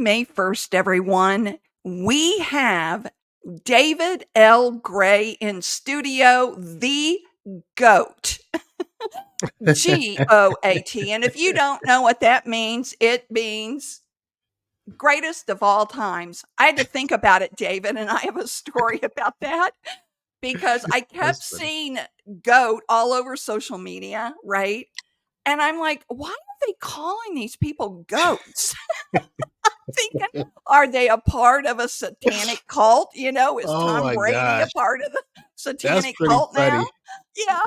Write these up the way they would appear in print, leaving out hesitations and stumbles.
May 1st, everyone. We have David L. Gray in studio, the GOAT. GOAT. And if you don't know what that means, it means greatest of all times. I had to think about it, David, and I have a story about that because I kept That's funny. seeing GOAT all over social media, right? And I'm like, why are they calling these people goats? Thinking, are they a part of a satanic cult? Is Oh Tom my Brady a gosh, part of the that's satanic pretty cult now? funny. Yeah.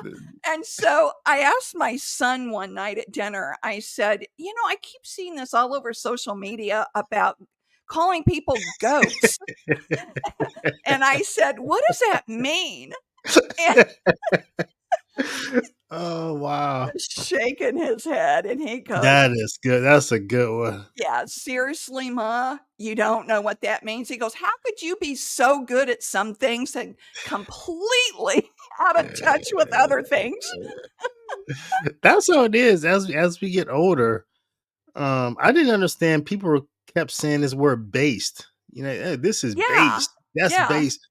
And so I asked my son one night at dinner, I said, I keep seeing this all over social media about calling people goats. And I said, what does that mean? And Oh wow, shaking his head, and he goes, that is good. That's a good one. yeah, seriously, Ma, you don't know what that means? He goes, how could you be so good at some things and completely out of touch with other things? That's how it is. As we get older, I didn't understand. People kept saying this word "based." "Hey, this is Yeah. based. That's Yeah. based."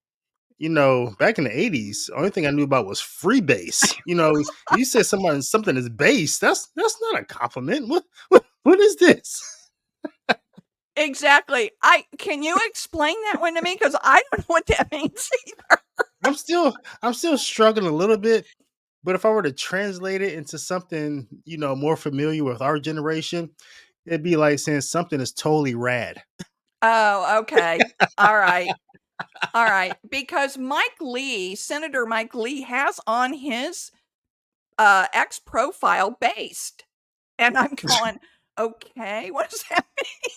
Back in the '80s, the only thing I knew about was freebase. If you said something is base, that's not a compliment. What is this? Exactly. I Can you explain that one to me? Because I don't know what that means either. I'm still struggling a little bit, but if I were to translate it into something, more familiar with our generation, it'd be like saying something is totally rad. Oh, okay. All right. All right. Because Senator Mike Lee has on his X profile based. And I'm going, okay, what does that mean?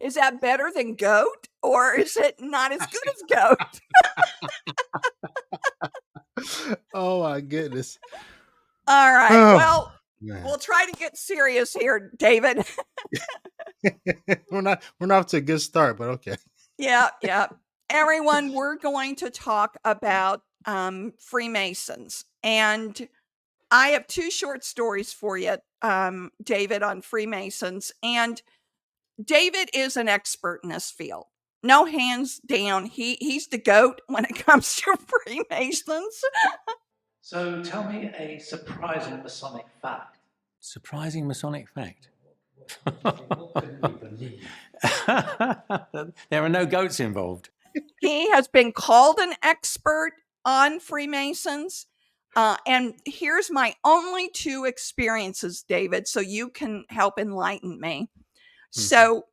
Is that better than goat or is it not as good as goat? Oh my goodness. All right. Oh Well, man. we'll try to get serious here, David. We're not off to a good start, but okay. Yeah, yeah. Everyone, we're going to talk about Freemasons. And I have two short stories for you, David, on Freemasons. And David is an expert in this field. No, hands down, he's the GOAT when it comes to Freemasons. So tell me a surprising Masonic fact. Surprising Masonic fact. What can we believe? There are no goats involved. He has been called an expert on Freemasons. And here's my only two experiences, David, so you can help enlighten me. So,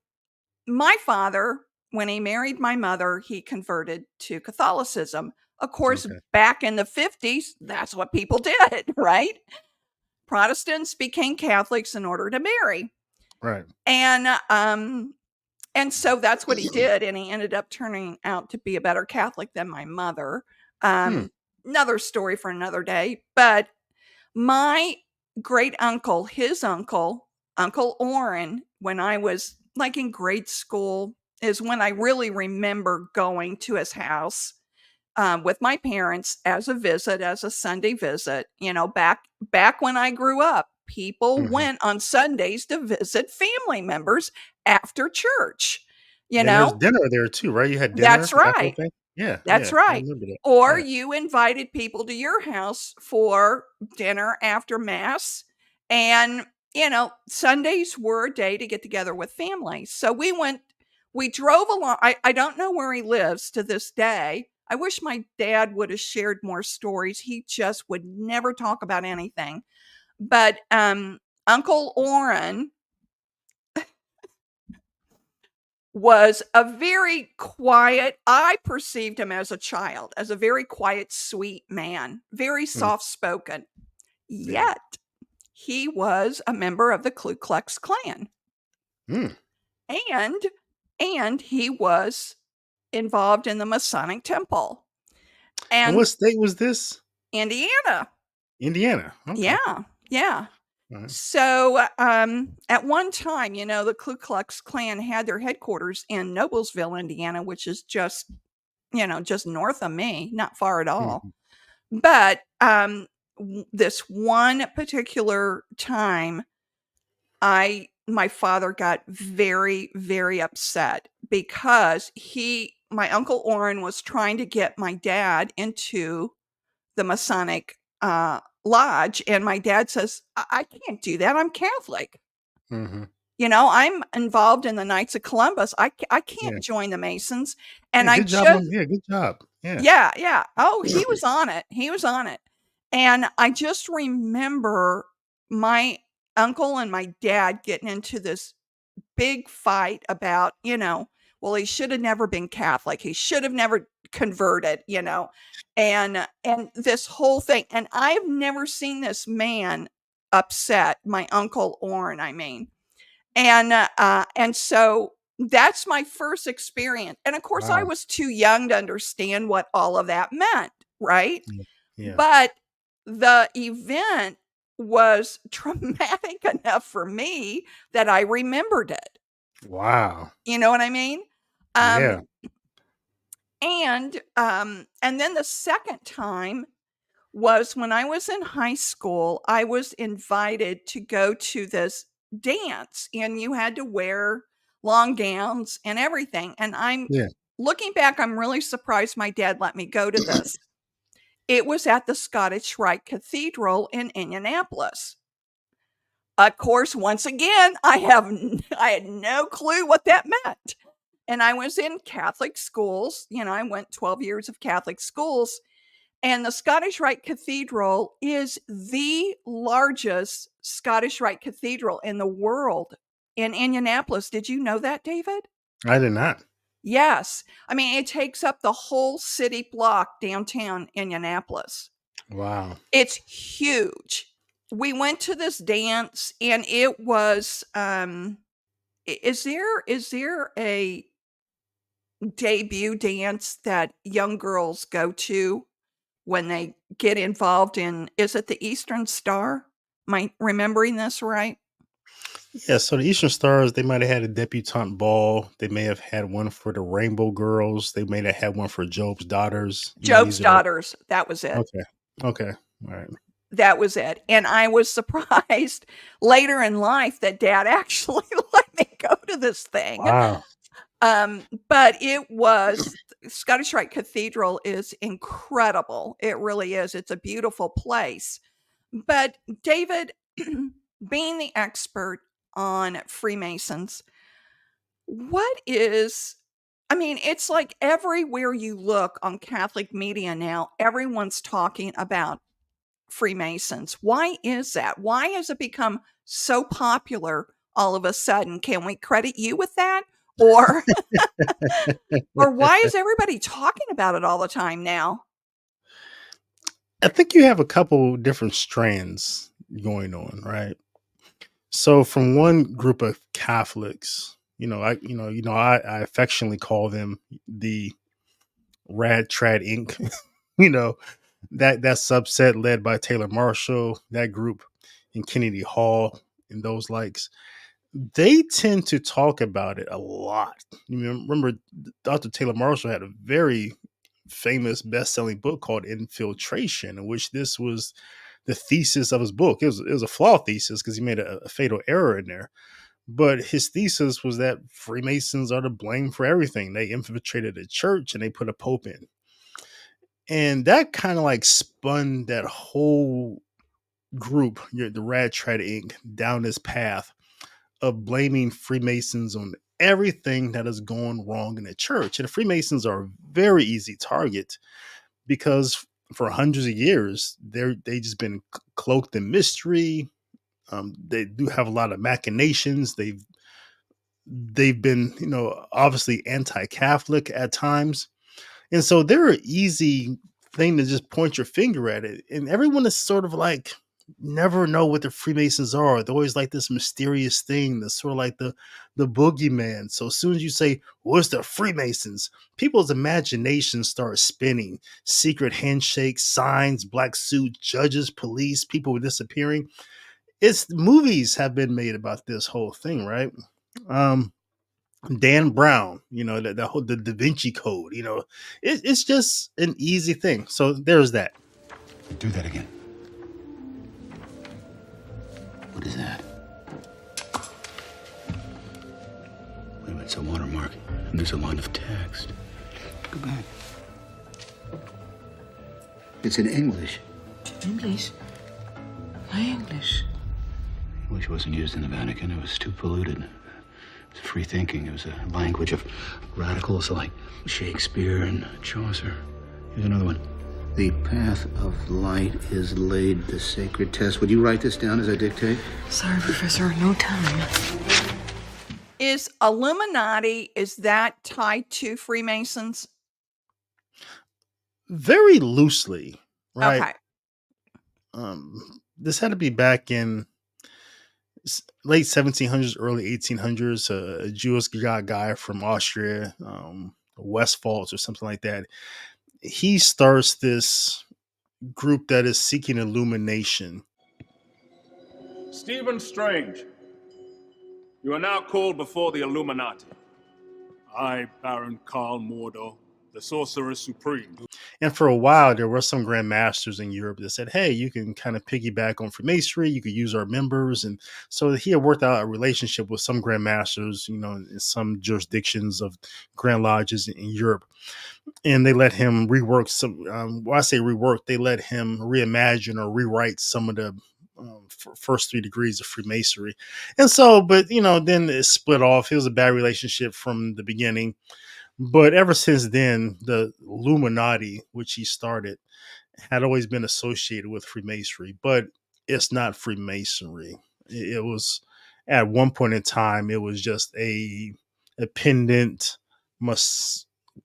my father, when he married my mother, he converted to Catholicism. Of course, Okay. back in the 50s, that's what people did, right? Protestants became Catholics in order to marry. Right. And so that's what he did, and he ended up turning out to be a better Catholic than my mother. Hmm. Another story for another day. But my great uncle, his uncle, Uncle Orrin, when I was like in grade school, is when I really remember going to his house with my parents as a visit, as a Sunday visit. Back when I grew up, people Mhm. went on Sundays to visit family members after church. You And there's know, dinner there too, right? You had dinner, that's that whole right. thing? Yeah, That's yeah, I right. remember that. Or Yeah. you invited people to your house for dinner after mass. And, Sundays were a day to get together with family. So we drove along. I don't know where he lives to this day. I wish my dad would have shared more stories. He just would never talk about anything. But Uncle Orrin was a very quiet, I perceived him as a child, as a very quiet, sweet man, very Mm, soft-spoken. yeah. Yet, he was a member of the Ku Klux Klan, Mm. and he was involved in the Masonic Temple. And And what state was this? Indiana. Indiana. Okay. Yeah, yeah. Alright. So, at one time, the Ku Klux Klan had their headquarters in Noblesville, Indiana, which is just north of me, not far at all. Mhm. But this one particular time, I my father got very, very upset because my Uncle Orrin was trying to get my dad into the Masonic lodge. And my dad says, I can't do that. I'm Catholic. Hmm. I'm involved in the Knights of Columbus. I Yeah. can't join the Masons. Yeah. And I Good job. just, Yeah. Good job. Yeah. yeah, yeah. Oh, he was on it. He was on it. And I just remember my uncle and my dad getting into this big fight about, well, he should have never been Catholic. He should have never converted, and this whole thing. And I've never seen this man upset, my Uncle Orrin, I mean. And so that's my first experience. And of course, I Wow. was too young to understand what all of that meant, right? Yeah. Yeah. But the event was traumatic enough for me that I remembered it. Wow. You know what I mean? Um, Yeah. and then the second time was when I was in high school. I was invited to go to this dance, and you had to wear long gowns and everything. And I'm Yeah. looking back, I'm really surprised my dad let me go to this. It was at the Scottish Rite Cathedral in Indianapolis. Of course, once again, I had no clue what that meant. And I was in Catholic schools. I went 12 years of Catholic schools. And the Scottish Rite Cathedral is the largest Scottish Rite Cathedral in the world in Indianapolis. Did you know that, David? I did not. Yes. I mean, it takes up the whole city block downtown Indianapolis. Wow. It's huge. We went to this dance, and it was is there a debut dance that young girls go to when they get involved in, is it the Eastern Star? Am I remembering this right? Yeah. So the Eastern Stars, they might have had a debutante ball. They may have had one for the Rainbow Girls. They may have had one for Job's Daughters. Job's These are Daughters. That was it. okay. Okay. All right. That was it. And I was surprised later in life that dad actually let me go to this thing. Wow. But it was, Scottish Rite Cathedral is incredible. It really is. It's a beautiful place. But David, being the expert on Freemasons, it's like everywhere you look on Catholic media now, everyone's talking about Freemasons. Why is that? Why has it become so popular all of a sudden? Can we credit you with that? Or or why is everybody talking about it all the time now? I think you have a couple different strands going on, right? So from one group of Catholics, I affectionately call them the Rad Trad Inc. you know, that subset led by Taylor Marshall, that group in Kennedy Hall and those likes, they tend to talk about it a lot. Remember, Dr. Taylor Marshall had a very famous best-selling book called Infiltration, in which this was the thesis of his book. It was a flawed thesis because he made a fatal error in there. But his thesis was that Freemasons are to blame for everything. They infiltrated the church and they put a pope in. And that kind of like spun that whole group, the Rad Trad Inc., down this path of blaming Freemasons on everything that has gone wrong in the church. And the Freemasons are a very easy target because for hundreds of years, they just been cloaked in mystery. They do have a lot of machinations. They've been, obviously anti-Catholic at times. And so they're an easy thing to just point your finger at it. And everyone is sort of like, never know what the Freemasons are. They're always like this mysterious thing that's sort of like the boogeyman. So as soon as you say, what's the Freemasons? People's imagination starts spinning. Secret handshakes, signs, black suit, judges, police, people disappearing. It's movies have been made about this whole thing, right? Um, Dan Brown, the whole the Da Vinci Code, it's just an easy thing. So there's that. Do that again. What is that? It's a watermark, and there's a line of text. Go back. It's in English. English? Why English? English wasn't used in the Vatican. It was too polluted. It was free thinking. It was a language of radicals like Shakespeare and Chaucer. Here's another one. The path of light is laid the sacred test. Would you write this down as I dictate? Sorry, Professor, no time. Is Illuminati, is that tied to Freemasons? Very loosely, right? Okay. This had to be back in late 1700s, early 1800s. A Jewish guy from Austria, Westphalz or something like that. He starts this group that is seeking illumination. Stephen Strange, you are now called before the Illuminati. I, Baron Karl Mordo, the Sorcerer Supreme. And for a while, there were some Grand Masters in Europe that said, hey, you can kind of piggyback on Freemasonry. You could use our members. And so he had worked out a relationship with some Grand Masters, in some jurisdictions of Grand Lodges in Europe. And they let him rework some, when I say rework, they let him reimagine or rewrite some of the first 3 degrees of Freemasonry. And so, but, then it split off. It was a bad relationship from the beginning. But ever since then, the Illuminati, which he started, had always been associated with Freemasonry, but it's not Freemasonry. It was, at one point in time, it was just a pendant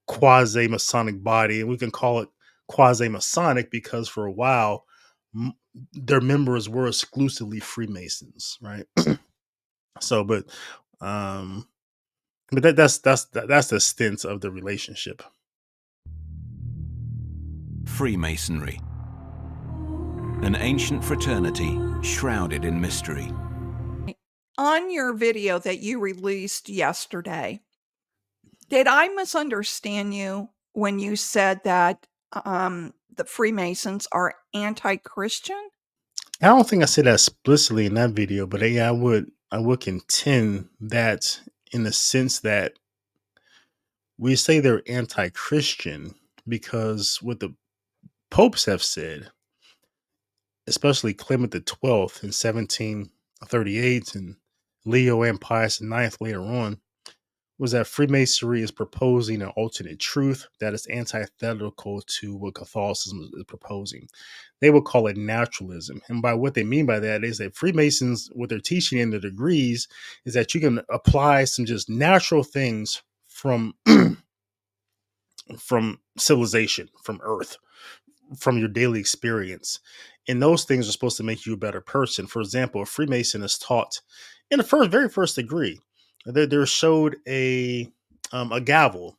quasi-Masonic body. And we can call it quasi-Masonic because for a while, their members were exclusively Freemasons, right? So, but that's the stint of the relationship. Freemasonry, an ancient fraternity shrouded in mystery. On your video that you released yesterday, did I misunderstand you when you said that the Freemasons are anti-Christian? I don't think I said that explicitly in that video, but yeah, I would contend that in the sense that we say they're anti-Christian because what the popes have said, especially Clement the 12th in 1738 and Leo and Pius IX later on, was that Freemasonry is proposing an alternate truth that is antithetical to what Catholicism is proposing. They would call it naturalism. And by what they mean by that is that Freemasons, what they're teaching in the degrees is that you can apply some just natural things from civilization, from Earth, from your daily experience. And those things are supposed to make you a better person. For example, a Freemason is taught in the very first degree. They're showed a gavel.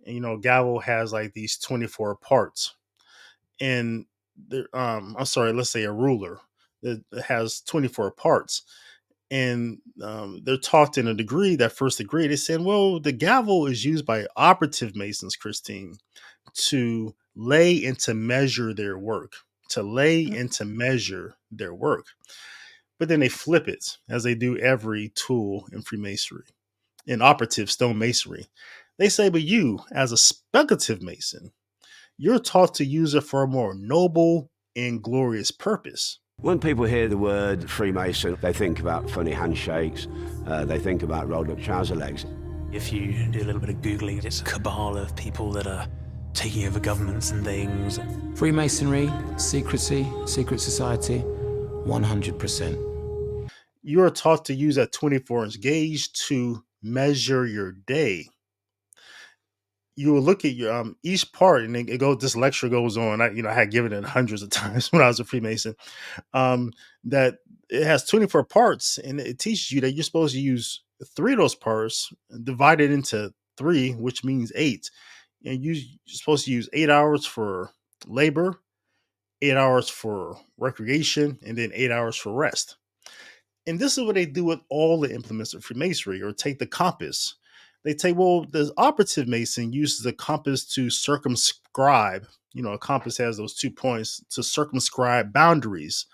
And, a gavel has like these 24 parts. And let's say a ruler that has 24 parts. And they're taught in a degree, that first degree, they said, well, the gavel is used by operative Masons, Christine, to lay and to measure their work, But then they flip it, as they do every tool in Freemasonry, in operative stonemasonry. They say, but you, as a speculative Mason, you're taught to use it for a more noble and glorious purpose. When people hear the word Freemason, they think about funny handshakes, they think about rolled up trouser legs. If you do a little bit of Googling, it's a cabal of people that are taking over governments and things. Freemasonry, secrecy, secret society, 100%. You are taught to use that 24-inch gauge to measure your day. You will look at your each part, and this lecture goes on. I had given it hundreds of times when I was a Freemason. That it has 24 parts, and it teaches you that you're supposed to use 3 of those parts divided into 3, which means 8. And you're supposed to use 8 hours for labor, 8 hours for recreation, and then 8 hours for rest. And this is what they do with all the implements of Freemasonry. Or take the compass. They say, well, the operative Mason uses the compass to circumscribe. A compass has those 2 points to circumscribe boundaries.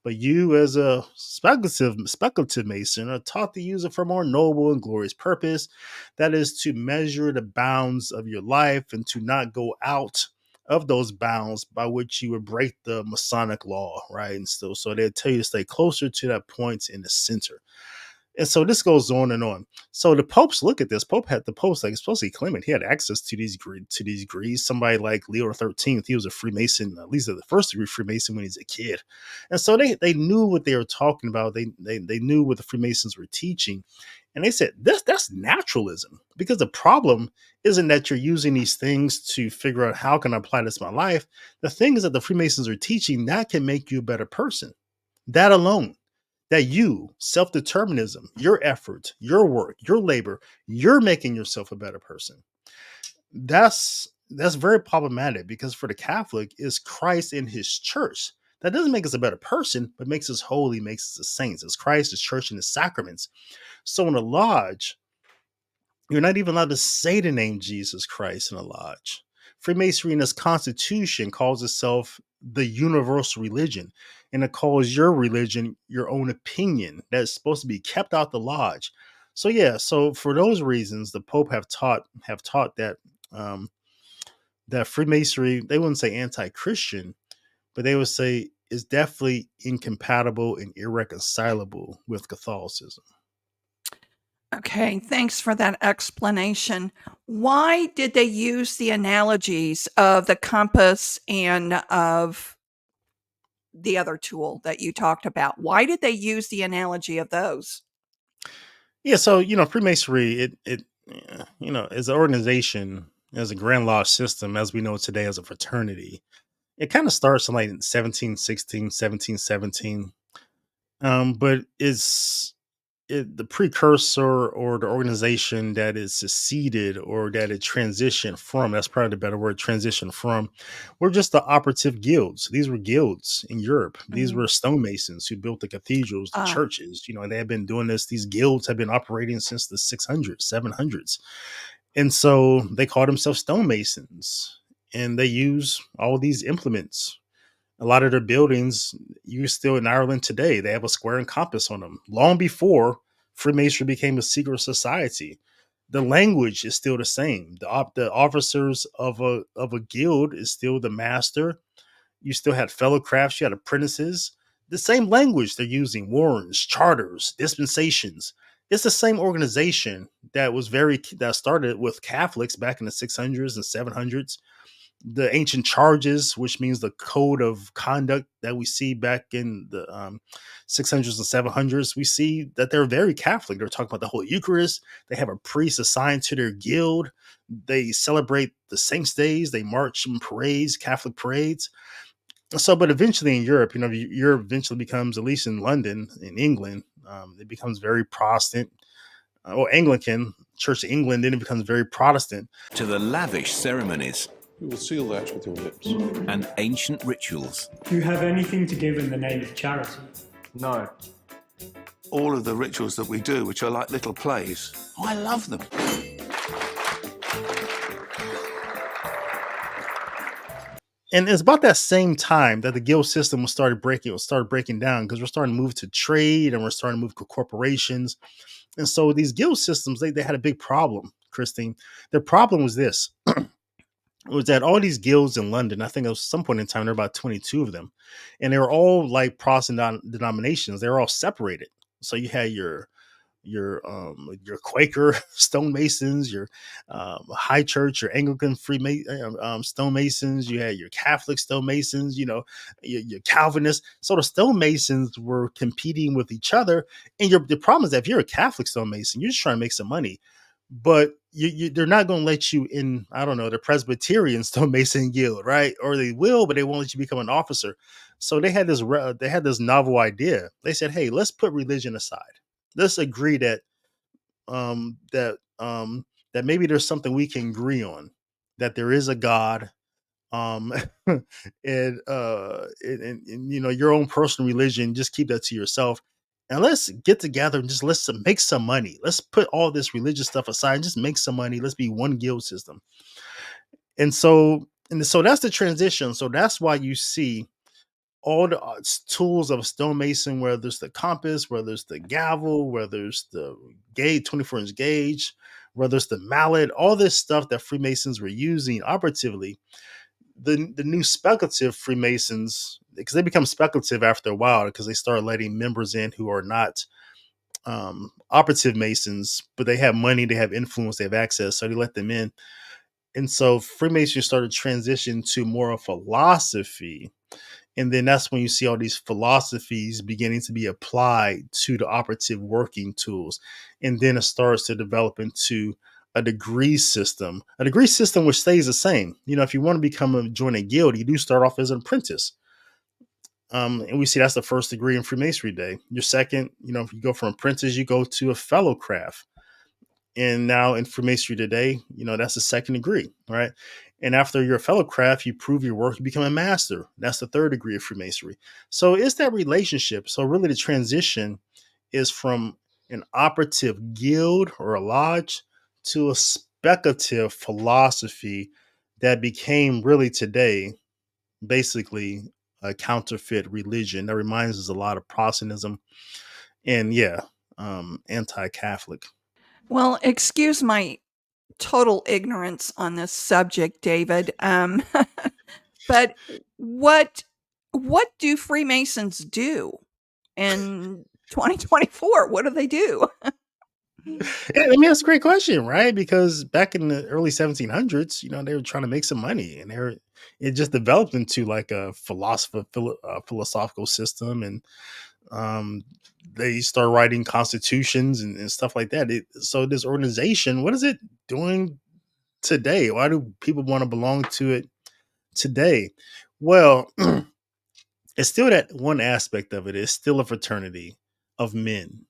But you, as a speculative Mason, are taught to use it for more noble and glorious purpose. That is to measure the bounds of your life and to not go out of those bounds by which you would break the Masonic law, right? And so they tell you to stay closer to that point in the center. And so this goes on and on. So the popes look at this. The popes, like especially Clement, he had access to these degrees. Somebody like Leo the 13th, he was a Freemason, at least the first degree Freemason when he was a kid. And so they knew what they were talking about. They knew what the Freemasons were teaching. And they said, that's naturalism. Because the problem isn't that you're using these things to figure out how can I apply this in my life. The things that the Freemasons are teaching, that can make you a better person. That alone. That you, self-determinism, your effort, your work, your labor, you're making yourself a better person. That's very problematic because for the Catholic, is Christ in his church. That doesn't make us a better person, but makes us holy, makes us a saints. It's Christ, his church, and his sacraments. So in a lodge, you're not even allowed to say the name Jesus Christ in a lodge. Freemasonry in its constitution calls itself the universal religion, and it calls your religion your own opinion that's supposed to be kept out the lodge. So yeah, so for those reasons, the Pope have taught that that Freemasonry, they wouldn't say anti-Christian, but they would say is definitely incompatible and irreconcilable with Catholicism. Okay, thanks for that explanation. Why did they use the analogies of the compass and of the other tool that you talked about? Why did they use the analogy of those? Yeah, so Freemasonry, it as an organization, as a Grand Lodge system, as we know today as a fraternity, it kind of starts in like 1716, 1717. But the precursor or the organization that is seceded or that it transitioned from, that's probably the better word, transition from, were just the operative guilds. These were guilds in Europe. These were stonemasons who built the cathedrals, the churches. They have been doing this. These guilds have been operating since the 600s, 700s. And so they call themselves stonemasons, and they use all these implements. A lot of their buildings, you still in Ireland today, they have a square and compass on them. Long before Freemasonry became a secret society, the language is still the same. The officers of a guild is still the master. You still had fellow crafts, you had apprentices. The same language they're using: warrants, charters, dispensations. It's the same organization that started with Catholics back in the 600s and 700s. The ancient charges, which means the code of conduct that we see back in the 600s and 700s, we see that they're very Catholic. They're talking about the Holy Eucharist. They have a priest assigned to their guild. They celebrate the saints' days. They march in parades, Catholic parades. So, but eventually in Europe, Europe eventually becomes, at least in London, in England, it becomes very Protestant or Anglican, Church of England. Then it becomes very Protestant. To the lavish ceremonies. You will seal that with your lips. And ancient rituals. Do you have anything to give in the name of charity? No. All of the rituals that we do, which are like little plays, I love them. And it's about that same time that the guild system started breaking down, because we're starting to move to trade and we're starting to move to corporations. And so these guild systems, they had a big problem, Christine. Their problem was this. Was that all these guilds in London, I think at some point in time, there were about 22 of them, and they were all like Protestant denominations. They were all separated. So you had your Quaker stonemasons, your High Church, your Anglican stonemasons. You had your Catholic stonemasons, your Calvinists. So the stonemasons were competing with each other. And the problem is that if you're a Catholic stonemason, you're just trying to make some money. But they're not going to let you in, I don't know, the Presbyterian stonemason guild, right? Or they will, but they won't let you become an officer. So they had this novel idea. They said, hey, let's put religion aside. Let's agree that maybe there's something we can agree on, that there is a God, and your own personal religion, just keep that to yourself. And let's get together and let's make some money. Let's put all this religious stuff aside and just make some money. Let's be one guild system. And so that's the transition. So that's why you see all the tools of a stonemason, whether there's the compass, whether there's the gavel, whether there's the gauge, 24-inch gauge, whether it's the mallet, all this stuff that Freemasons were using operatively. The new speculative Freemasons, because they become speculative after a while, because they start letting members in who are not operative Masons, but they have money, they have influence, they have access, so they let them in. And so Freemasons started to transition to more of philosophy. And then that's when you see all these philosophies beginning to be applied to the operative working tools. And then it starts to develop into a degree system which stays the same. You know, if you want to join a guild, you do start off as an apprentice. And we see that's the first degree in Freemasonry Day. Your second, you know, if you go from apprentice, you go to a fellow craft. And now in Freemasonry today, you know, that's the second degree, right? And after you're a fellow craft, you prove your work, you become a master. That's the third degree of Freemasonry. So it's that relationship. So really the transition is from an operative guild or a lodge to a speculative philosophy that became really today basically a counterfeit religion that reminds us a lot of Protestantism and anti-Catholic. Well, excuse my total ignorance on this subject, David. But what do Freemasons do in 2024? What do they do? Yeah, I mean, that's a great question, right? Because back in the early 1700s, you know, they were trying to make some money, and it just developed into like a philosophical system, and they start writing constitutions and stuff like that. So this organization, what is it doing today? Why do people want to belong to it today? Well, it's still that one aspect of it is still a fraternity of men.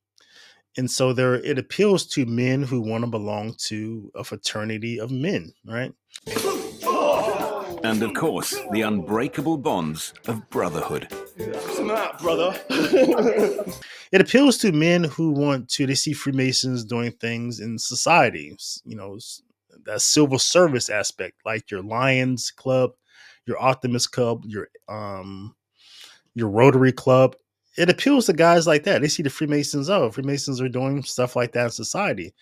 And so it appeals to men who want to belong to a fraternity of men, right? And of course, the unbreakable bonds of brotherhood. Brother. It appeals to men who they see Freemasons doing things in society, you know, that civil service aspect, like your Lions Club, your Optimist Club, your Rotary Club. It appeals to guys like that. They see the Freemasons are doing stuff like that in society.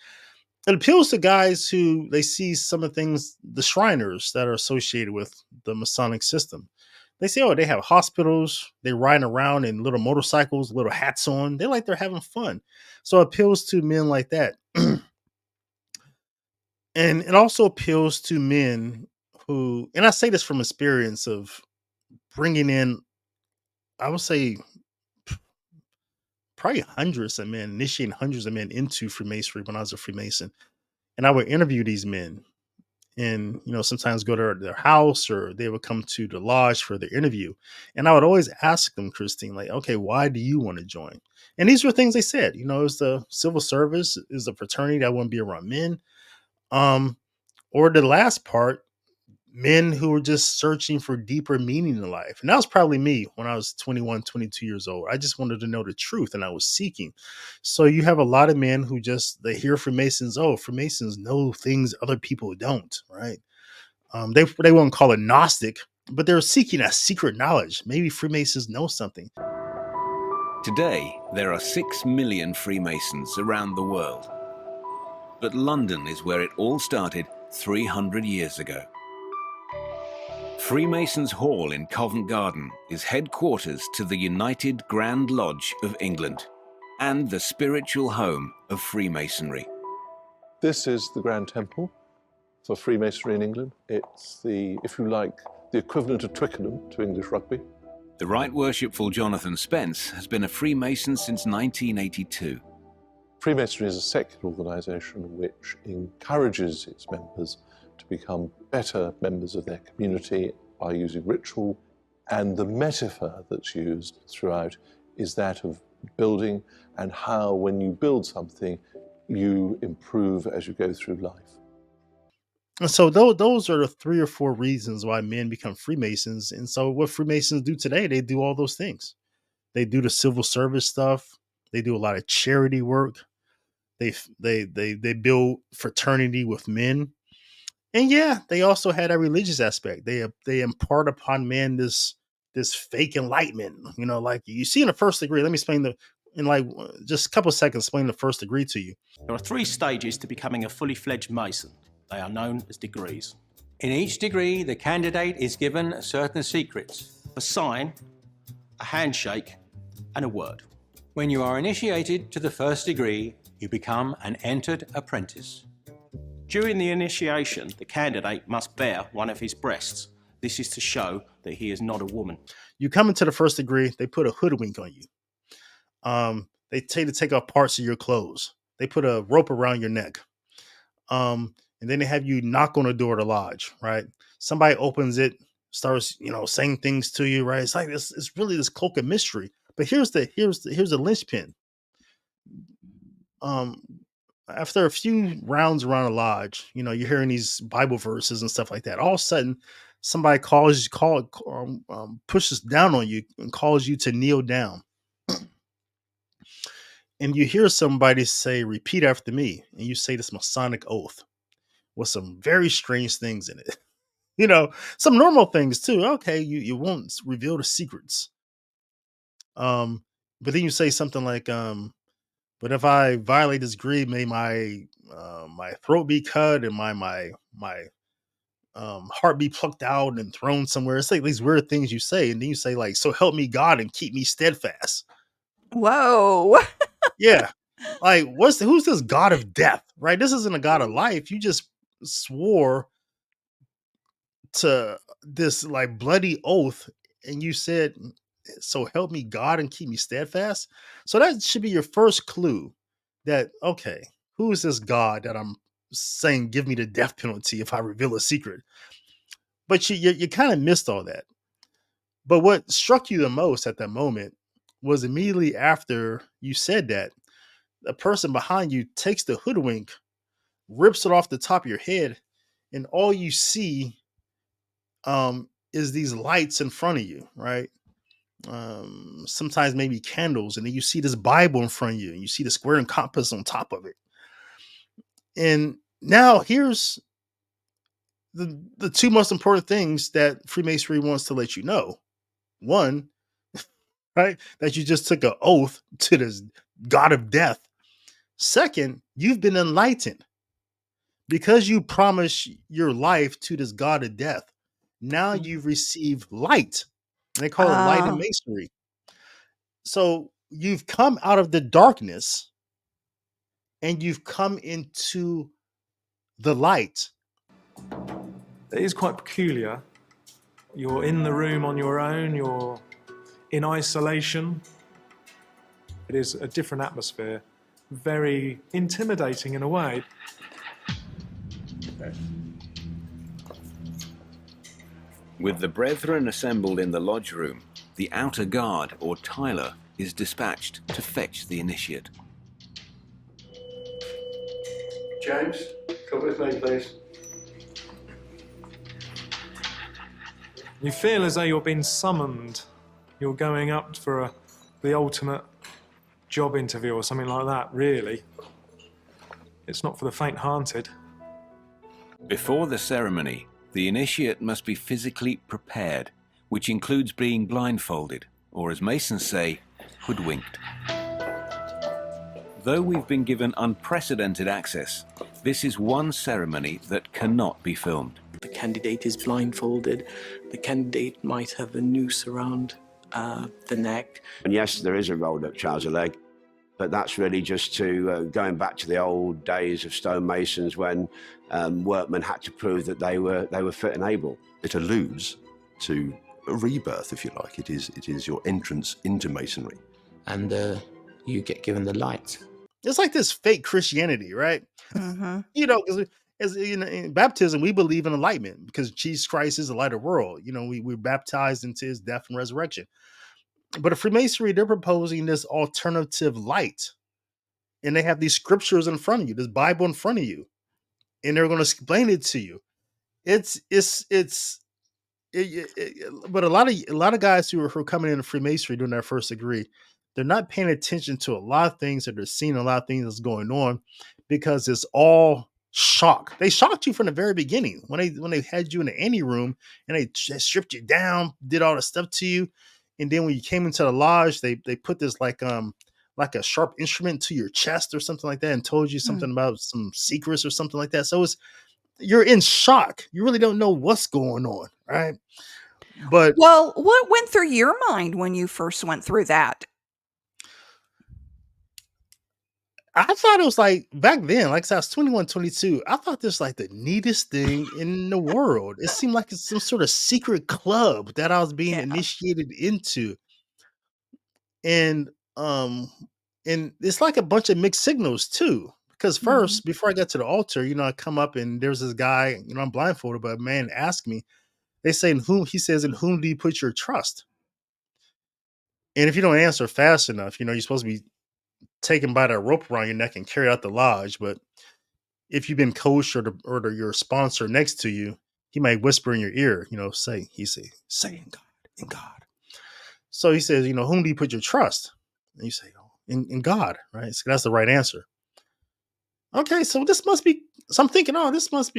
It appeals to guys who they see some of the things, the Shriners that are associated with the Masonic system. They say, oh, they have hospitals. They're riding around in little motorcycles, little hats on. They're having fun. So it appeals to men like that. And it also appeals to men who, and I say this from experience of bringing in, I would say, probably initiating hundreds of men into Freemasonry when I was a Freemason. And I would interview these men and, you know, sometimes go to their house or they would come to the lodge for their interview. And I would always ask them, Christine, like, okay, why do you want to join? And these were things they said, you know, it's the civil service, is a fraternity that wouldn't be around men. Or the last part, men who were just searching for deeper meaning in life. And that was probably me when I was 21, 22 years old. I just wanted to know the truth and I was seeking. So you have a lot of men who they hear Freemasons. Oh, Freemasons know things other people don't, right? They won't call it Gnostic, but they're seeking a secret knowledge. Maybe Freemasons know something. Today, there are 6 million Freemasons around the world. But London is where it all started 300 years ago. Freemasons' Hall in Covent Garden is headquarters to the United Grand Lodge of England and the spiritual home of Freemasonry. This is the Grand Temple for Freemasonry in England. It's if you like, the equivalent of Twickenham to English rugby. The Right Worshipful Jonathan Spence has been a Freemason since 1982. Freemasonry is a secular organisation which encourages its members to become better members of their community by using ritual, and the metaphor that's used throughout is that of building and how when you build something you improve as you go through life. And so those are the 3 or 4 reasons why men become Freemasons. And so what Freemasons do today, they do all those things. They do the civil service stuff. They do a lot of charity work. They build fraternity with men. And yeah, they also had a religious aspect. They impart upon men this this fake enlightenment. Like you see in the first degree. Let me explain in like just a couple of seconds, explain the first degree to you. There are 3 stages to becoming a fully fledged Mason. They are known as degrees. In each degree, the candidate is given certain secrets. A sign, a handshake, and a word. When you are initiated to the first degree, you become an entered apprentice. During the initiation, the candidate must bare one of his breasts. This is to show that he is not a woman. You come into the first degree, they put a hoodwink on you. They tell you to take off parts of your clothes. They put a rope around your neck. And then they have you knock on the door of the lodge, right? Somebody opens it, starts, saying things to you, right? It's like it's really this cloak of mystery. But here's the linchpin. After a few rounds around the lodge, you're hearing these Bible verses and stuff like that. All of a sudden, somebody pushes down on you and calls you to kneel down. And you hear somebody say, "Repeat after me," and you say this Masonic oath with some very strange things in it. Some normal things too. Okay, you won't reveal the secrets. But then you say something like, "But if I violate this creed, may my throat be cut and my heart be plucked out and thrown somewhere." It's like these weird things you say, and then you say like, "So help me God and keep me steadfast." Whoa. Yeah. Like, who's this God of death, right? This isn't a God of life. You just swore to this like bloody oath and you said, "So help me God and keep me steadfast." So that should be your first clue that, okay, who is this God that I'm saying give me the death penalty if I reveal a secret? But you kind of missed all that. But what struck you the most at that moment was immediately after you said that, the person behind you takes the hoodwink, rips it off the top of your head, and all you see is these lights in front of you, right? Sometimes maybe candles, and then you see this Bible in front of you, and you see the square and compass on top of it. And now here's the 2 most important things that Freemasonry wants to let you know. One, right, that you just took an oath to this God of death. Second, you've been enlightened because you promised your life to this God of death. Now you've received light. They call it light in Masonry. So you've come out of the darkness and you've come into the light. It is quite peculiar. You're in the room on your own, you're in isolation. It is a different atmosphere, very intimidating in a way. With the brethren assembled in the lodge room, the outer guard, or Tyler, is dispatched to fetch the initiate. James, come with me, please. You feel as though you're being summoned. You're going up for the ultimate job interview or something like that, really. It's not for the faint-hearted. Before the ceremony, the initiate must be physically prepared, which includes being blindfolded, or as Masons say, hoodwinked. Though we've been given unprecedented access, this is one ceremony that cannot be filmed. The candidate is blindfolded. The candidate might have a noose around the neck. And yes, there is a rolled-up trouser leg, but that's really just to going back to the old days of stonemasons when workmen had to prove that they were fit and able. It alludes to a rebirth, if you like. It is your entrance into masonry, and you get given the light. It's like this fake Christianity, right? Mm-hmm. Because as in baptism, we believe in enlightenment because Jesus Christ is the light of the world. We're baptized into his death and resurrection. But in Freemasonry, they're proposing this alternative light. And they have these scriptures in front of you, this Bible in front of you. And they're going to explain it to you. But a lot of guys who are coming into Freemasonry doing their first degree, they're not paying attention to a lot of things that they're seeing, a lot of things that's going on, because it's all shock. They shocked you from the very beginning when they had you in the ante room and they stripped you down, did all the stuff to you, and then when you came into the lodge, they put this like a sharp instrument to your chest or something like that and told you Hmm. something about some secrets or something like that. So you're in shock. You really don't know what's going on, right? But Well, what went through your mind when you first went through that? I thought it was like back then, like I said, I was 21, 22. I thought this was like the neatest thing in the world. It seemed like it's some sort of secret club that I was being Yeah. initiated into. And um and it's like a bunch of mixed signals too. Because Mhm. first, before I got to the altar, I come up and there's this guy, I'm blindfolded, but a man asked me, they say, in whom do you put your trust? And if you don't answer fast enough, you're supposed to be taken by that rope around your neck and carried out the lodge. But if you've been coached or your sponsor next to you, he might whisper in your ear, say in God, in God. So he says, whom do you put your trust? And you say, oh, in God, right? So that's the right answer. Okay, so this must be. So I'm thinking, oh, this must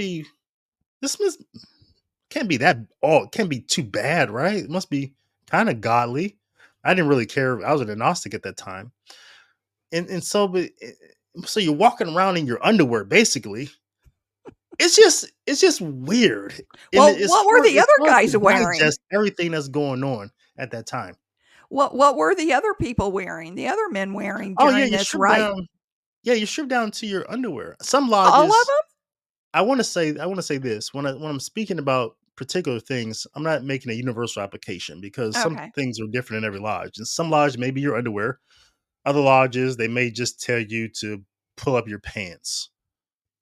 can't be that all can't be too bad, right? It must be kind of godly. I didn't really care. I was an agnostic at that time, and so so you're walking around in your underwear, basically. It's just weird, and Well, what were the it's other hard to guys wearing? digest everything that's going on at that time. What were the other people wearing? The other men wearing Oh yeah, during you this strip rite? down. Yeah, you strip down to your underwear. Some All of lodges. them? I want to say this when I'm speaking about particular things. I'm not making a universal application because some Okay. things are different in every lodge. And some lodge maybe your underwear. Other lodges they may just tell you to pull up your pants.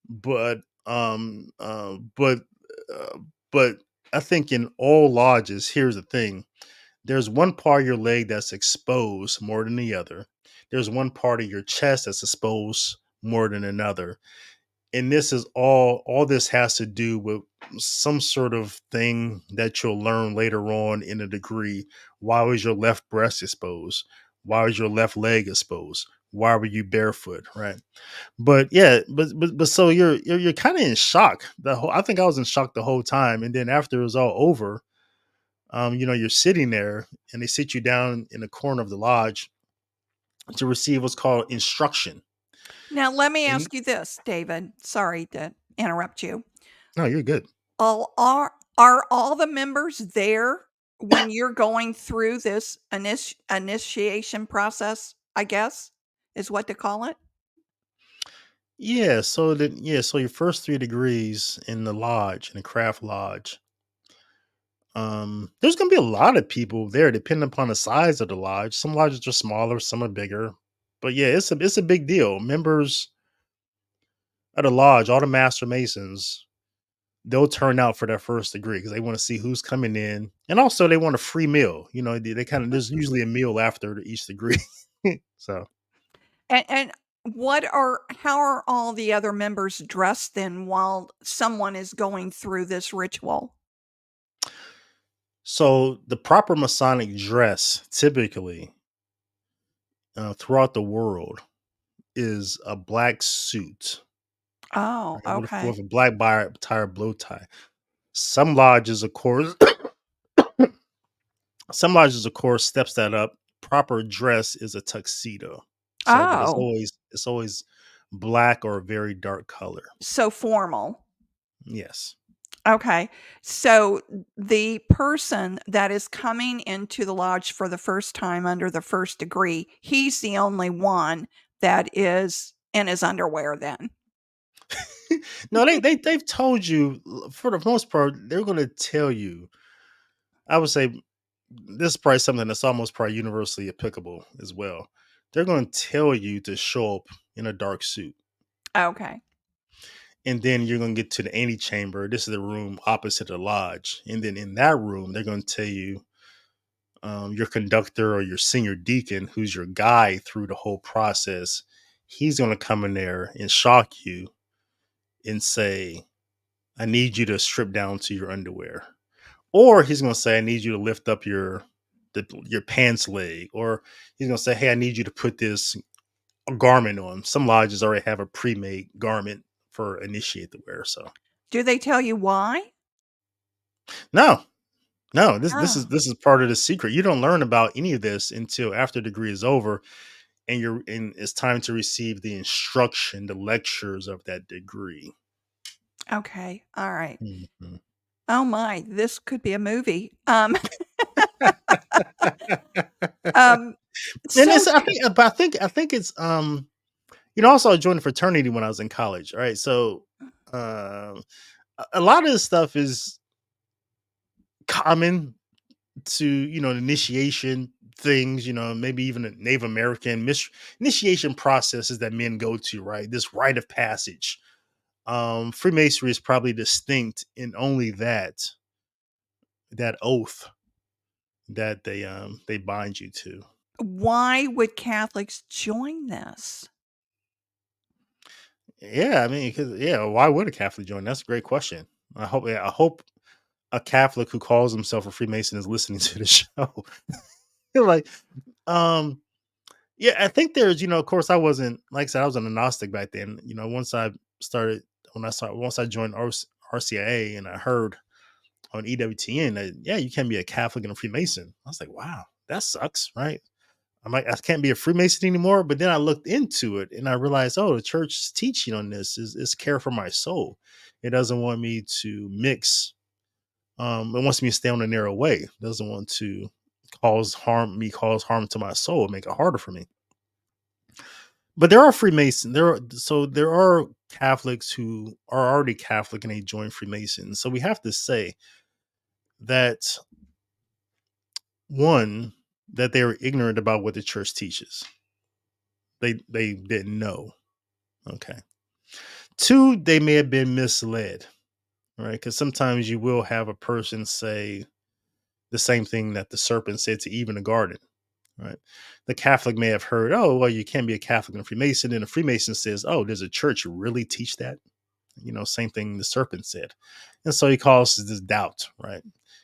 But um uh, but uh, but I think in all lodges, here's the thing: there's one part of your leg that's exposed more than the other. There's one part of your chest that's exposed more than another. And this is all this has to do with some sort of thing that you'll learn later on in a degree. Why was your left breast exposed? Why was your left leg exposed? Why were you barefoot? Right. But yeah, but so you're kind of in shock. I think I was in shock the whole time. And then after it was all over, you're sitting there and they sit you down in the corner of the lodge to receive what's called instruction. Now, let me And ask you this, David. Sorry to interrupt you. no, you're good. All are all the members there when you're going through this initiation process, I guess, is what to call it? So your first 3 degrees in the lodge, in the craft lodge, there's gonna be a lot of people there depending upon the size of the lodge. Some lodges are smaller, some are bigger. But yeah, it's a big deal. Members of the lodge, all the master masons, they'll turn out for their first degree because they want to see who's coming in. And also they want a free meal. They kind of there's usually a meal after each degree. So And how are all the other members dressed then while someone is going through this ritual? so the proper Masonic dress typically throughout the world is a black suit, Oh, right, with okay. a black tie or blow tie. Some lodges, of course, steps that up. Proper dress is a tuxedo. So, but it's Oh, always black or a very dark color. so formal. Yes. Okay. So the person that is coming into the lodge for the first time under the first degree, he's the only one that is in his underwear then. No, they've told you for the most part, they're gonna tell you. I would say this is probably something that's almost probably universally applicable as well. They're gonna tell you to show up in a dark suit. Okay. And then you're gonna get to the antechamber. This is the room opposite the lodge. And then in that room, they're gonna tell you your conductor or your senior deacon, who's your guide through the whole process, he's gonna come in there and shock you and say, I need you to strip down to your underwear. Or he's gonna say, I need you to lift up your pants leg. Or he's gonna say, hey, I need you to put this garment on. Some lodges already have a pre-made garment for initiate to wear. So Do they tell you why? no, this Oh. this is part of the secret. You don't learn about any of this until after the degree is over, and it's time to receive the instruction, the lectures of that degree. Okay. All right. Mhm. Oh my, this could be a movie. Um, And so it's I think it's also I joined a fraternity when I was in college. All right, so a lot of this stuff is common to initiation things, maybe even a Native American initiation processes that men go to, right? This rite of passage. Freemasonry is probably distinct in only that oath that they bind you to. why would Catholics join this? Yeah, I mean, why would a Catholic join? That's a great question. I hope a Catholic who calls himself a Freemason is listening to the show. Like, um, yeah, I think there's, of course, I wasn't, like I said, I was an agnostic back then. Once I joined RCIA and I heard on EWTN that, yeah, you can be a Catholic and a Freemason. I was like, wow, that sucks, right? I'm like, I can't be a Freemason anymore. But then I looked into it and I realized, oh, the church's teaching on this is care for my soul. It doesn't want me to mix. It wants me to stay on a narrow way. It doesn't want to cause harm to my soul, make it harder for me. But there are Freemasons. There are Catholics who are already Catholic and they join Freemasons. So we have to say that one, that they were ignorant about what the church teaches. They didn't know. Okay. Two, they may have been misled, right? Because sometimes you will have a person say the same thing that the serpent said to Eve in the garden, right? The Catholic may have heard, oh, well, you can't be a Catholic and a Freemason. And a Freemason says, oh, does a church really teach that? Same thing the serpent said. And so he causes this doubt, right?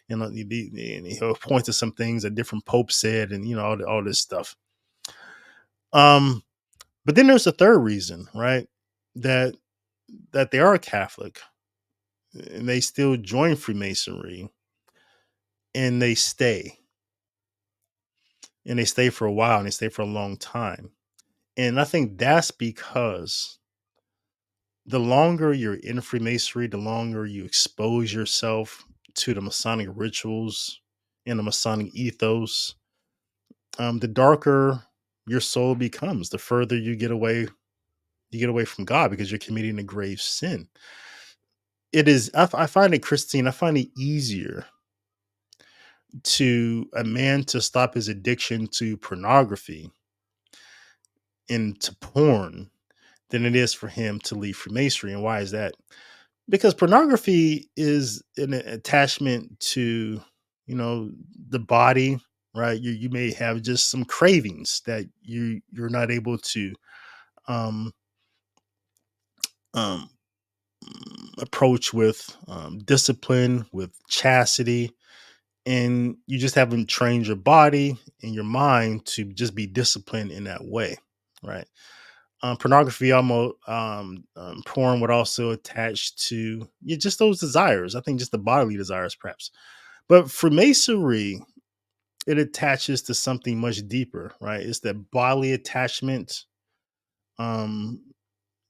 And he'll point to some things that different popes said and, all this stuff. But then there's a third reason, right? That they are Catholic and they still join Freemasonry and they stay. And they stay for a while and they stay for a long time. And I think that's because the longer you're in Freemasonry, the longer you expose yourself to the Masonic rituals and the Masonic ethos, the darker your soul becomes, the further you get away from God because you're committing a grave sin. It is, I find it, Christine, I find it easier to a man to stop his addiction to pornography and to porn than it is for him to leave Freemasonry. And why is that? Because pornography is an attachment to, the body, right? You may have just some cravings that you're not able to um, um, approach with discipline, with chastity, and you just haven't trained your body and your mind to just be disciplined in that way, right? Pornography, almost porn would also attach to just those desires. I think just the bodily desires, perhaps. But Freemasonry, it attaches to something much deeper, right? It's that bodily attachment.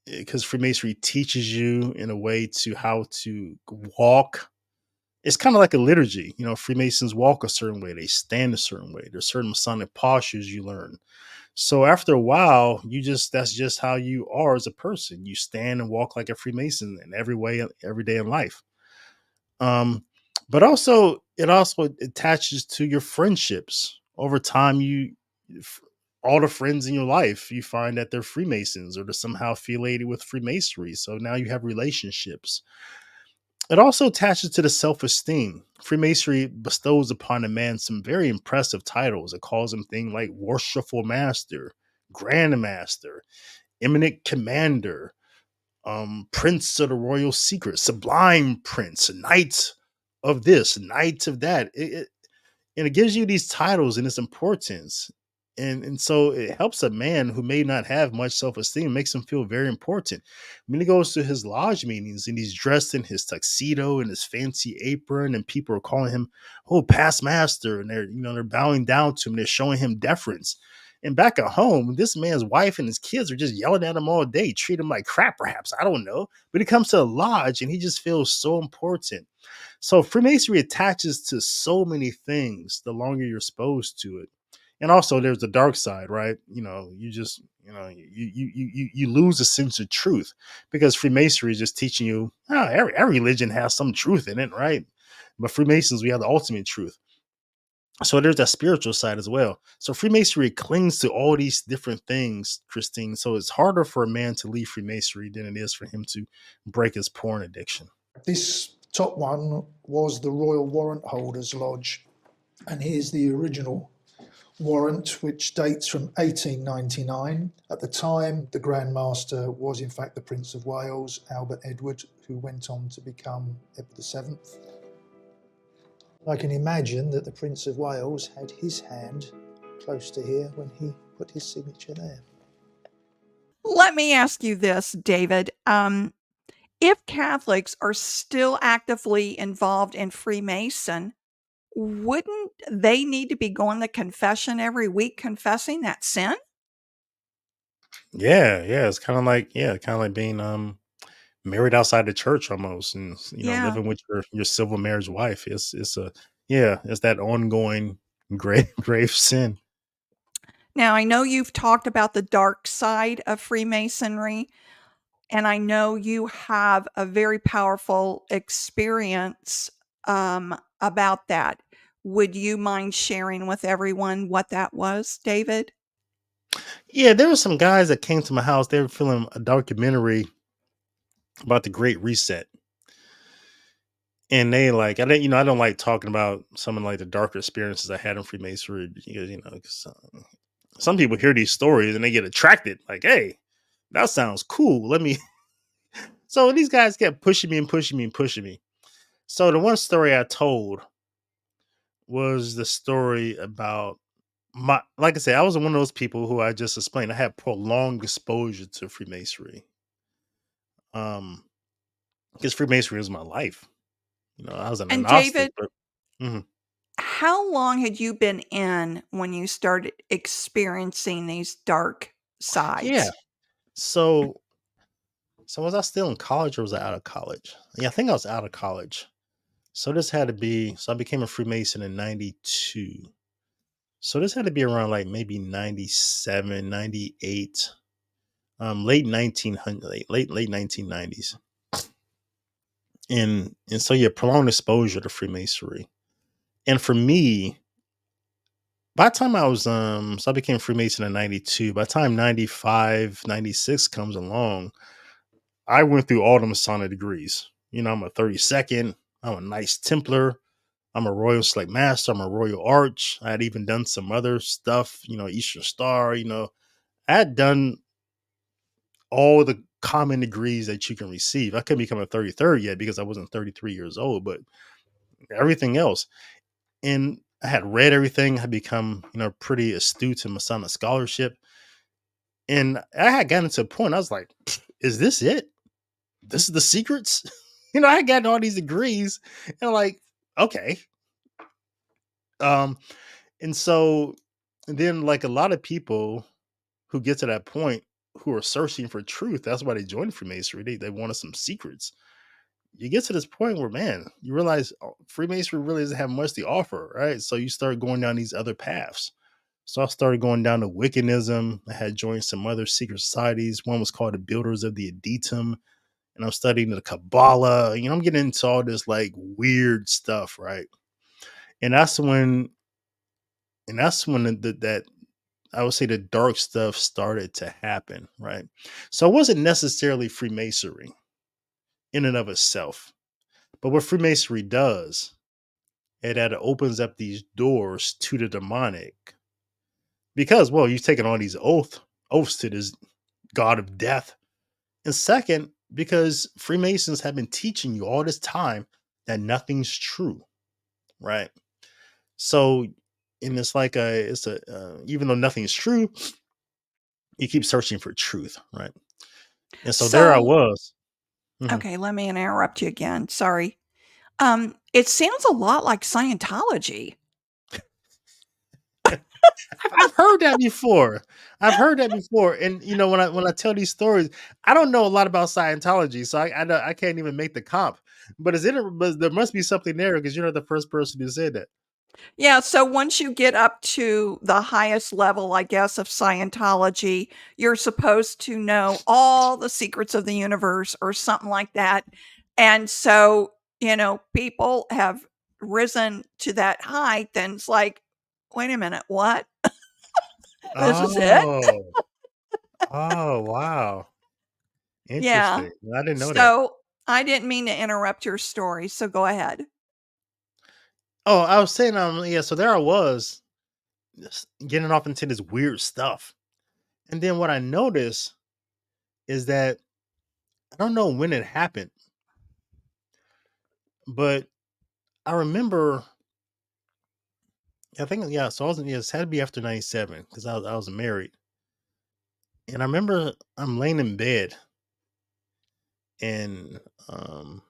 Because Freemasonry teaches you in a way to how to walk. It's kind of like a liturgy. Freemasons walk a certain way, they stand a certain way. There's certain Masonic postures you learn. So after a while, that's just how you are as a person. You stand and walk like a Freemason in every way, every day in life. But also it also attaches to your friendships. Over time, all the friends in your life, you find that they're Freemasons or they're somehow affiliated with Freemasonry. So now you have relationships. It also attaches to the self-esteem. Freemasonry bestows upon a man some very impressive titles. It calls him things like Worshipful Master, Grand Master, Eminent Commander, Prince of the Royal Secret, Sublime Prince, Knight of this, Knight of that. And it gives you these titles and its importance. And so it helps a man who may not have much self-esteem, makes him feel very important. When he goes to his lodge meetings and he's dressed in his tuxedo and his fancy apron, and people are calling him, oh, past master, and they're bowing down to him, they're showing him deference. And back at home, this man's wife and his kids are just yelling at him all day, treat him like crap, perhaps. I don't know. But he comes to a lodge and he just feels so important. So Freemasonry attaches to so many things the longer you're exposed to it. And also there's the dark side, right? You lose a sense of truth, because Freemasonry is just teaching you, every religion has some truth in it, right? But Freemasons, we have the ultimate truth. So there's that spiritual side as well. So Freemasonry clings to all these different things, Christine. So it's harder for a man to leave Freemasonry than it is for him to break his porn addiction. This top one was the Royal Warrant Holders Lodge, and here's the original warrant, which dates from 1899. At the time, the Grand Master was in fact the Prince of Wales, Albert Edward, who went on to become Edward VII. I can imagine that the Prince of Wales had his hand close to here when he put his signature there. Let me ask you this, David. If Catholics are still actively involved in Freemason, wouldn't they need to be going to confession every week, confessing that sin? Yeah, it's kind of like being married outside the church almost, and Yeah. living with your civil marriage wife. It's that ongoing grave sin. Now, I know you've talked about the dark side of Freemasonry, and I know you have a very powerful experience about that. Would you mind sharing with everyone what that was, David? Yeah, there were some guys that came to my house. They were filming a documentary about the Great Reset. And they I don't like talking about some of the darker experiences I had in Freemasonry, because some people hear these stories and they get attracted. Like, hey, that sounds cool. Let me. So these guys kept pushing me and pushing me and pushing me. So the one story I told was the story about like I said, I was one of those people who I just explained. I had prolonged exposure to Freemasonry. Because Freemasonry was my life. I was an And agnostic, David, but how long had you been in when you started experiencing these dark yeah. sides? So was I still in college or was I out of college? Yeah, I think I was out of college. So this had to be. So I became a Freemason in '92. So this had to be around maybe 97, 98, late 1900, late 1990s. And so prolonged exposure to Freemasonry. And for me, by the time I was so I became Freemason in 92. By the time 95, 96 comes along, I went through all the Masonic degrees. I'm a 32nd, I'm a Knights Templar, I'm a Royal Select Master, I'm a Royal Arch. I had even done some other stuff, Eastern Star, I had done all the common degrees that you can receive. I couldn't become a 33rd yet because I wasn't 33 years old, but everything else. And I had read everything, had become, pretty astute in Masonic scholarship. And I had gotten to a point, I was like, is this it? This is the secrets? I had gotten all these degrees and okay. And so and then a lot of people who get to that point who are searching for truth, that's why they joined Freemasonry. They wanted some secrets. You get to this point where, man, you realize Freemasonry really doesn't have much to offer, right? So you start going down these other paths. So I started going down to Wiccanism. I had joined some other secret societies. One was called the Builders of the Adytum. And I'm studying the Kabbalah. I'm getting into all this weird stuff, right? And that's when that I would say the dark stuff started to happen, right? So it wasn't necessarily Freemasonry in and of itself. But what Freemasonry does, it opens up these doors to the demonic. Because, well, you've taken on these oaths to this god of death. And second, because Freemasons have been teaching you all this time that nothing's true, right? So and it's like even though nothing is true, you keep searching for truth, right? And so there I So, was. Mhm. okay, let me interrupt you again. Sorry. It sounds a lot like Scientology. I've heard that before. And when I tell these stories, I don't know a lot about Scientology, so I can't even make the comp. But but there must be something there because you're not the first person who said that. Yeah, so once you get up to the highest level, I guess, of Scientology, you're supposed to know all the secrets of the universe or something like that. And so, people have risen to that height, and it's like, wait a minute, what? This is it? Oh, oh, wow, Yeah. interesting. I didn't know that. So I didn't mean to interrupt your story, so go ahead. Oh, I was saying, yeah. So there I was, just getting off into this weird stuff, and then what I noticed is that I don't know when it happened, but I remember. I think yeah. So I was it had to be after '97 because I was married, and I remember I'm laying in bed, and um,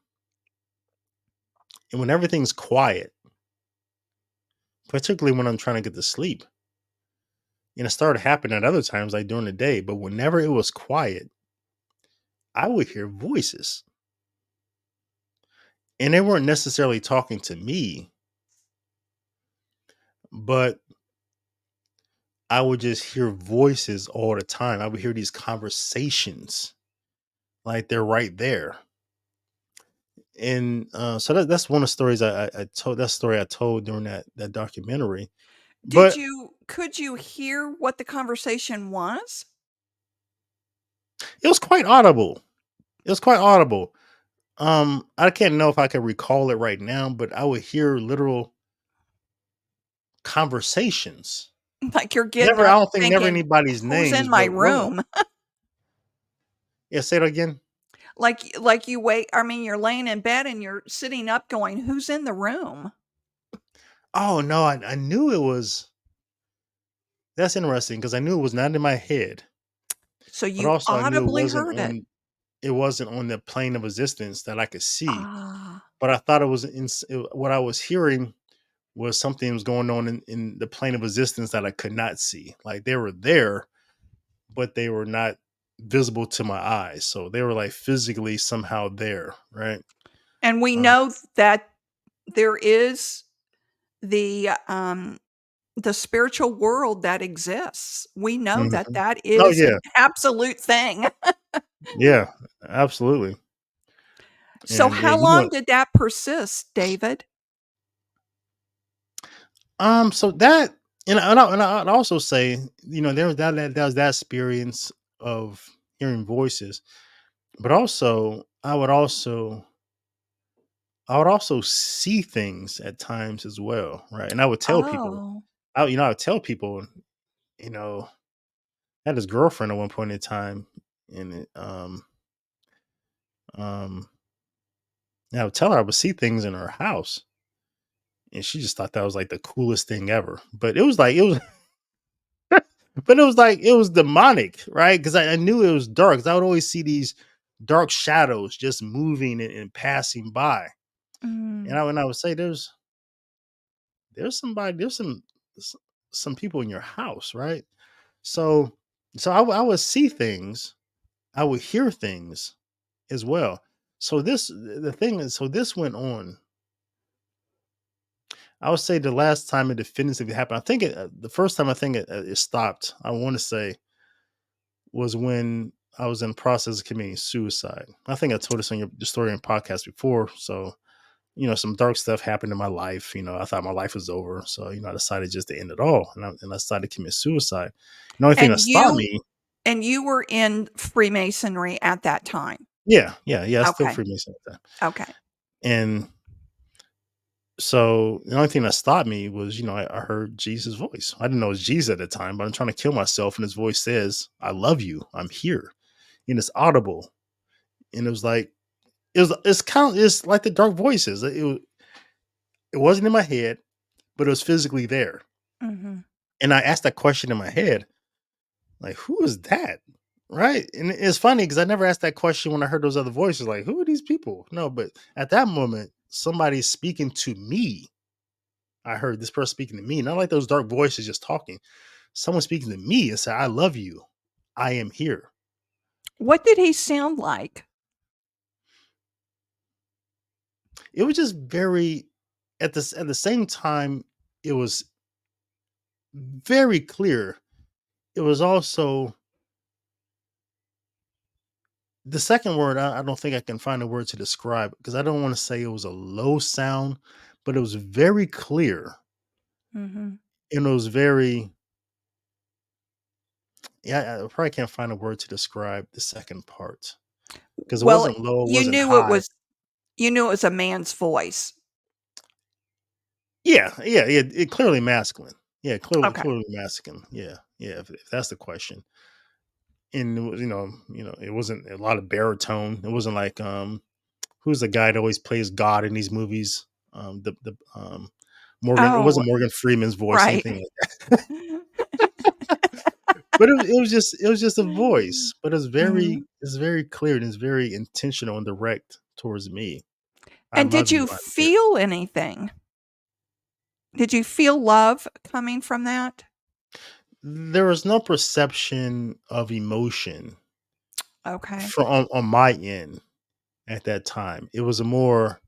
and when everything's quiet, particularly when I'm trying to get to sleep, and it started happening at other times like during the day, but whenever it was quiet, I would hear voices, and they weren't necessarily talking to me, but I would just hear voices all the time. I would hear these conversations like they're right there. And so that's one of the stories I told. That story I told during that documentary. But Could you hear what the conversation was? it was quite audible. It was quite audible. I can't know if I can recall it right now, but I would hear literal conversations. Like you're getting Never, I up don't think never thinking, anybody's "Who's in names, my but one. room?" Yeah, say it again. Like you wait I mean, you're laying in bed and you're sitting up going, "Who's in the room?" Oh no, I knew it was. That's interesting because I knew it was not in my head, So but you also I knew it audibly wasn't heard it. on. It wasn't on the plane of existence that I could see. Ah. But I thought it was what I was hearing was something was going on in the plane of existence that I could not see. Like they were there, but they were not visible to my eyes. So they were like physically somehow there, right? And we Uh, know that there is the, um, the spiritual world that exists. We know that mhm. that Oh is yeah, an absolute thing. yeah, absolutely. So And how long did that persist, David? so that and I'd also say, there was that was that experience of hearing voices, but also I would also see things at times as well, right? And I would tell people, Oh. I would tell people, you know, I had this girlfriend at one point in time, and um, and I would tell her I would see things in her house, and she just thought that was like the coolest thing ever. But it was demonic, right? Because I knew it was dark. 'Cause I would always see these dark shadows just moving and passing by, and Mm. I would say there's somebody, s- some people in your house, right? So, I would see things, I would hear things as well. So the thing is, so this went on. I would say the last time it definitively happened, I think the first time I think it stopped. I want to say was when I was in the process of committing suicide. I think I told this on the story and podcast before. So some dark stuff happened in my life. I thought my life was over. So, I decided just to end it all. And I decided to commit suicide. The only thing And that stopped you me. and you were in Freemasonry at that time? Yeah. Yeah. Yeah. I still Okay. Freemason at that. Okay. And so the only thing that stopped me was, I heard Jesus' voice. I didn't know it was Jesus at the time, but I'm trying to kill myself. And his voice says, I love you. I'm here. And it's audible. And it was like, it's like the dark voices. It wasn't in my head, but it was physically there. Mhm. And I asked that question in my head, like, who is that? Right. And it's funny because I never asked that question when I heard those other voices, like, who are these people? No, but at that moment, somebody's speaking to me. I heard this person speaking to me, not like those dark voices just talking. Someone speaking to me and said, I love you. I am here. What did he sound like? It was just very at the same time, it was very clear. It was also the second word. I don't think I can find a word to describe because I don't want to say it was a low sound, but it was very clear Mhm. and it was very, yeah, I probably can't find a word to describe the second part because it Well, wasn't low, it you wasn't knew it high. was you knew it was a man's voice. Yeah, yeah, yeah. It clearly masculine. Yeah, Okay. clearly masculine. Yeah, yeah. If that's the question, and it was, it wasn't a lot of baritone. It wasn't like who's the guy that always plays God in these movies? The Morgan. It Oh, wasn't Morgan Freeman's voice, right. anything like that. But it was just a voice. But Mhm. it's very clear and it's very intentional and direct towards me. I And did love you you. I'm here. feel anything? Did you feel love coming from that? There was no perception of emotion Okay. from on my end at that time. It was a more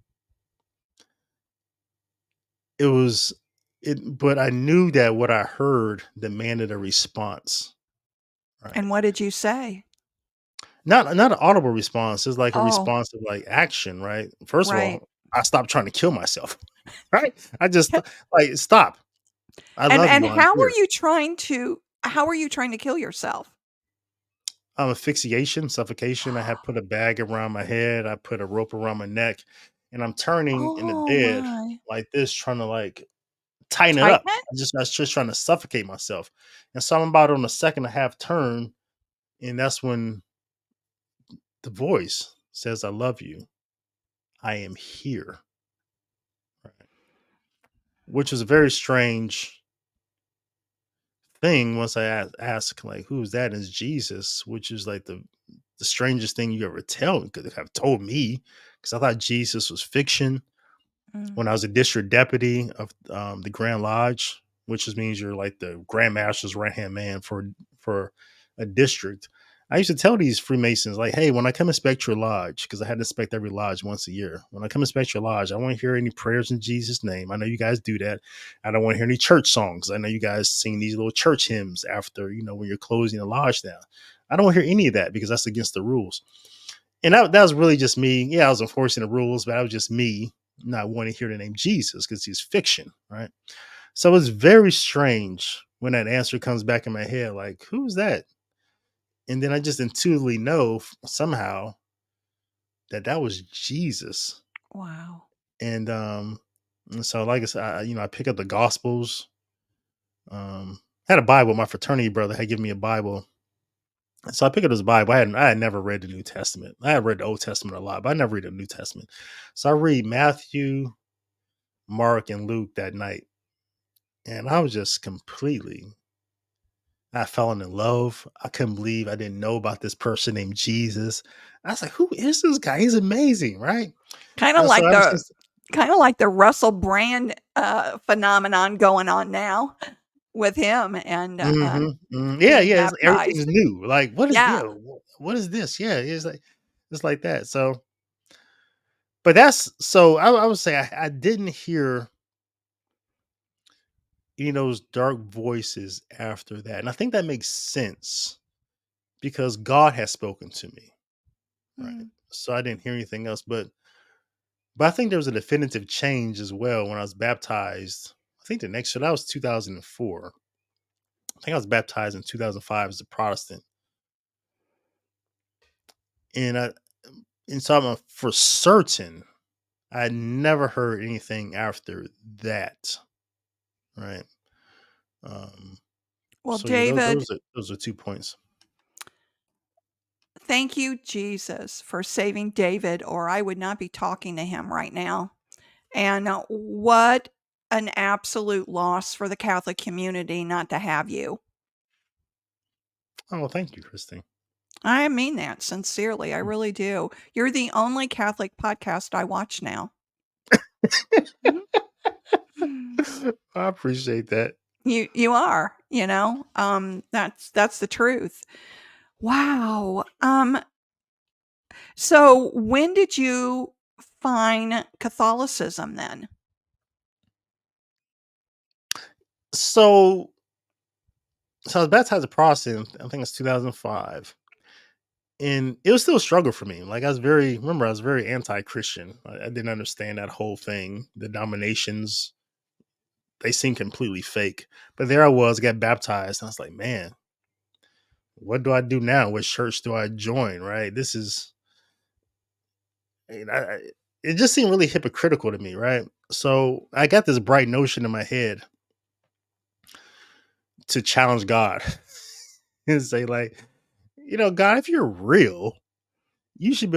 it was it but I knew that what I heard demanded a response. Right. And what did you say? Not an audible response, it's like a Oh, response of like action, right? First of right. all, I stopped trying to kill myself. Right? I just like stop. I And love you. I'm here. how are you trying to kill yourself? Asphyxiation, suffocation. I had put a bag around my head, I put a rope around my neck, and I'm turning in the Oh bed my. like this, trying to like tighten it Tighten up. it? I was just trying to suffocate myself. And so I'm about on the second and a half turn, and that's when the voice says, I love you. I am here. Right. Which was a very strange thing once I asked like, who's that? Is Jesus, which is like the strangest thing you ever could have told me, because I thought Jesus was fiction. Mm. When I was a district deputy of the Grand Lodge, which just means you're like the Grand Master's right hand man for a district. I used to tell these Freemasons, like, hey, when I come inspect your lodge, because I had to inspect every lodge once a year. When I come inspect your lodge, I want to hear any prayers in Jesus' name. I know you guys do that. I don't want to hear any church songs. I know you guys sing these little church hymns after, when you're closing the lodge down. I don't want to hear any of that because that's against the rules. And that was really just me. Yeah, I was enforcing the rules, but that was just me not wanting to hear the name Jesus because he's fiction, right? So it's very strange when that answer comes back in my head, like, who's that? And then I just intuitively know somehow that was Jesus. Wow. And so, like I said, I pick up the Gospels. Had a Bible. My fraternity brother had given me a Bible. So I pick up this Bible. I had never read the New Testament. I had read the Old Testament a lot, but I never read the New Testament. So I read Matthew, Mark, and Luke that night. And I was just I fell in love. I couldn't believe I didn't know about this person named Jesus. I was like, who is this guy? He's amazing, right? Kinda And so like I was the just, kinda like the Russell Brand, phenomenon going on now with him and, yeah, being yeah. Everything's baptized. new. Like, Yeah. what is this? Yeah, it's like that. So, but that's so I would say I didn't hear those dark voices after that. And I think that makes sense because God has spoken to me. Right. Mm. So I didn't hear anything else. But I think there was a definitive change as well when I was baptized. I think the next year, that was 2004. I think I was baptized in 2005 as a Protestant. And so for certain, I had never heard anything after that. Right. Um, Well, so yeah, David, those are 2 points. thank you, Jesus, for saving David, or I would not be talking to him right now. And what an absolute loss for the Catholic community not to have you. Oh, well, thank you, Christine. I mean that sincerely. I really do. You're the only Catholic podcast I watch now. I appreciate that. You are, that's the truth. Wow. So when did you find Catholicism then? So I was baptized at Protestant, I think it's 2005. And it was still a struggle for me. Like I was very anti-Christian. I didn't understand that whole thing. The denominations, they seemed completely fake. But there I was, got baptized. And I was like, man, what do I do now? Which church do I join? Right? This is, it just seemed really hypocritical to me. Right? So I got this bright notion in my head to challenge God and say, like, God, if you're real, you should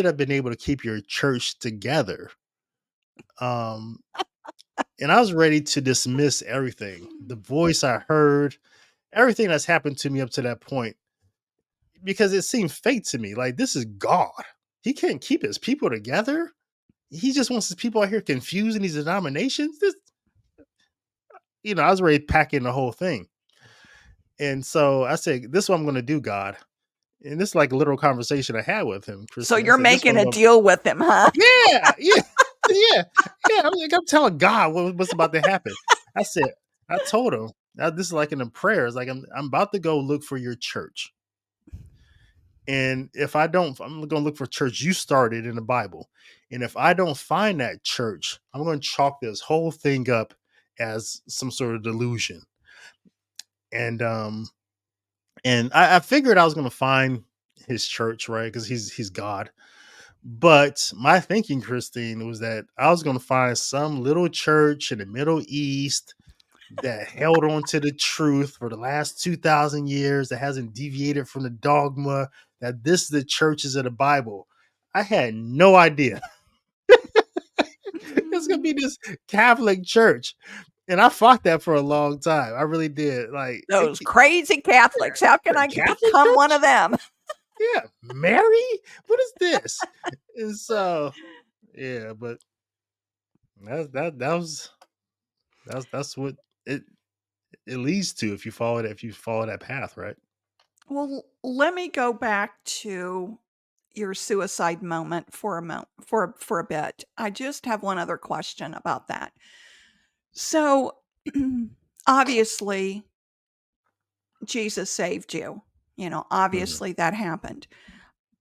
have been able to keep your church together. And I was ready to dismiss everything. The voice I heard, everything that's happened to me up to that point, because it seemed fake to me. Like, this is God. He can't keep his people together. He just wants his people out here confused in these denominations. I was ready to pack in the whole thing. And so I said, this is what I'm going to do, God. And this is like a literal conversation I had with him. So you're making a deal with him, huh? Yeah. I'm telling God what's about to happen. I told him, this is like in the prayers, like I'm about to go look for your church. And if I don't, I'm going to look for church you started in the Bible. And if I don't find that church, I'm going to chalk this whole thing up as some sort of delusion. And I figured I was going to find his church, right? Because he's God. But my thinking, Christine, was that I was going to find some little church in the Middle East that held on to the truth for the last 2,000 years, that hasn't deviated from the dogma, that this is the churches of the Bible. I had no idea. It's going to be this Catholic church. And I fought that for a long time. I really did. Like, those crazy Catholics. How can I become one of them? Yeah, Mary? What is this? And so, yeah, but that's what it leads to if you follow that path, right? Well, let me go back to your suicide moment for a bit. I just have one other question about that. So, obviously, Jesus saved you. Obviously that happened.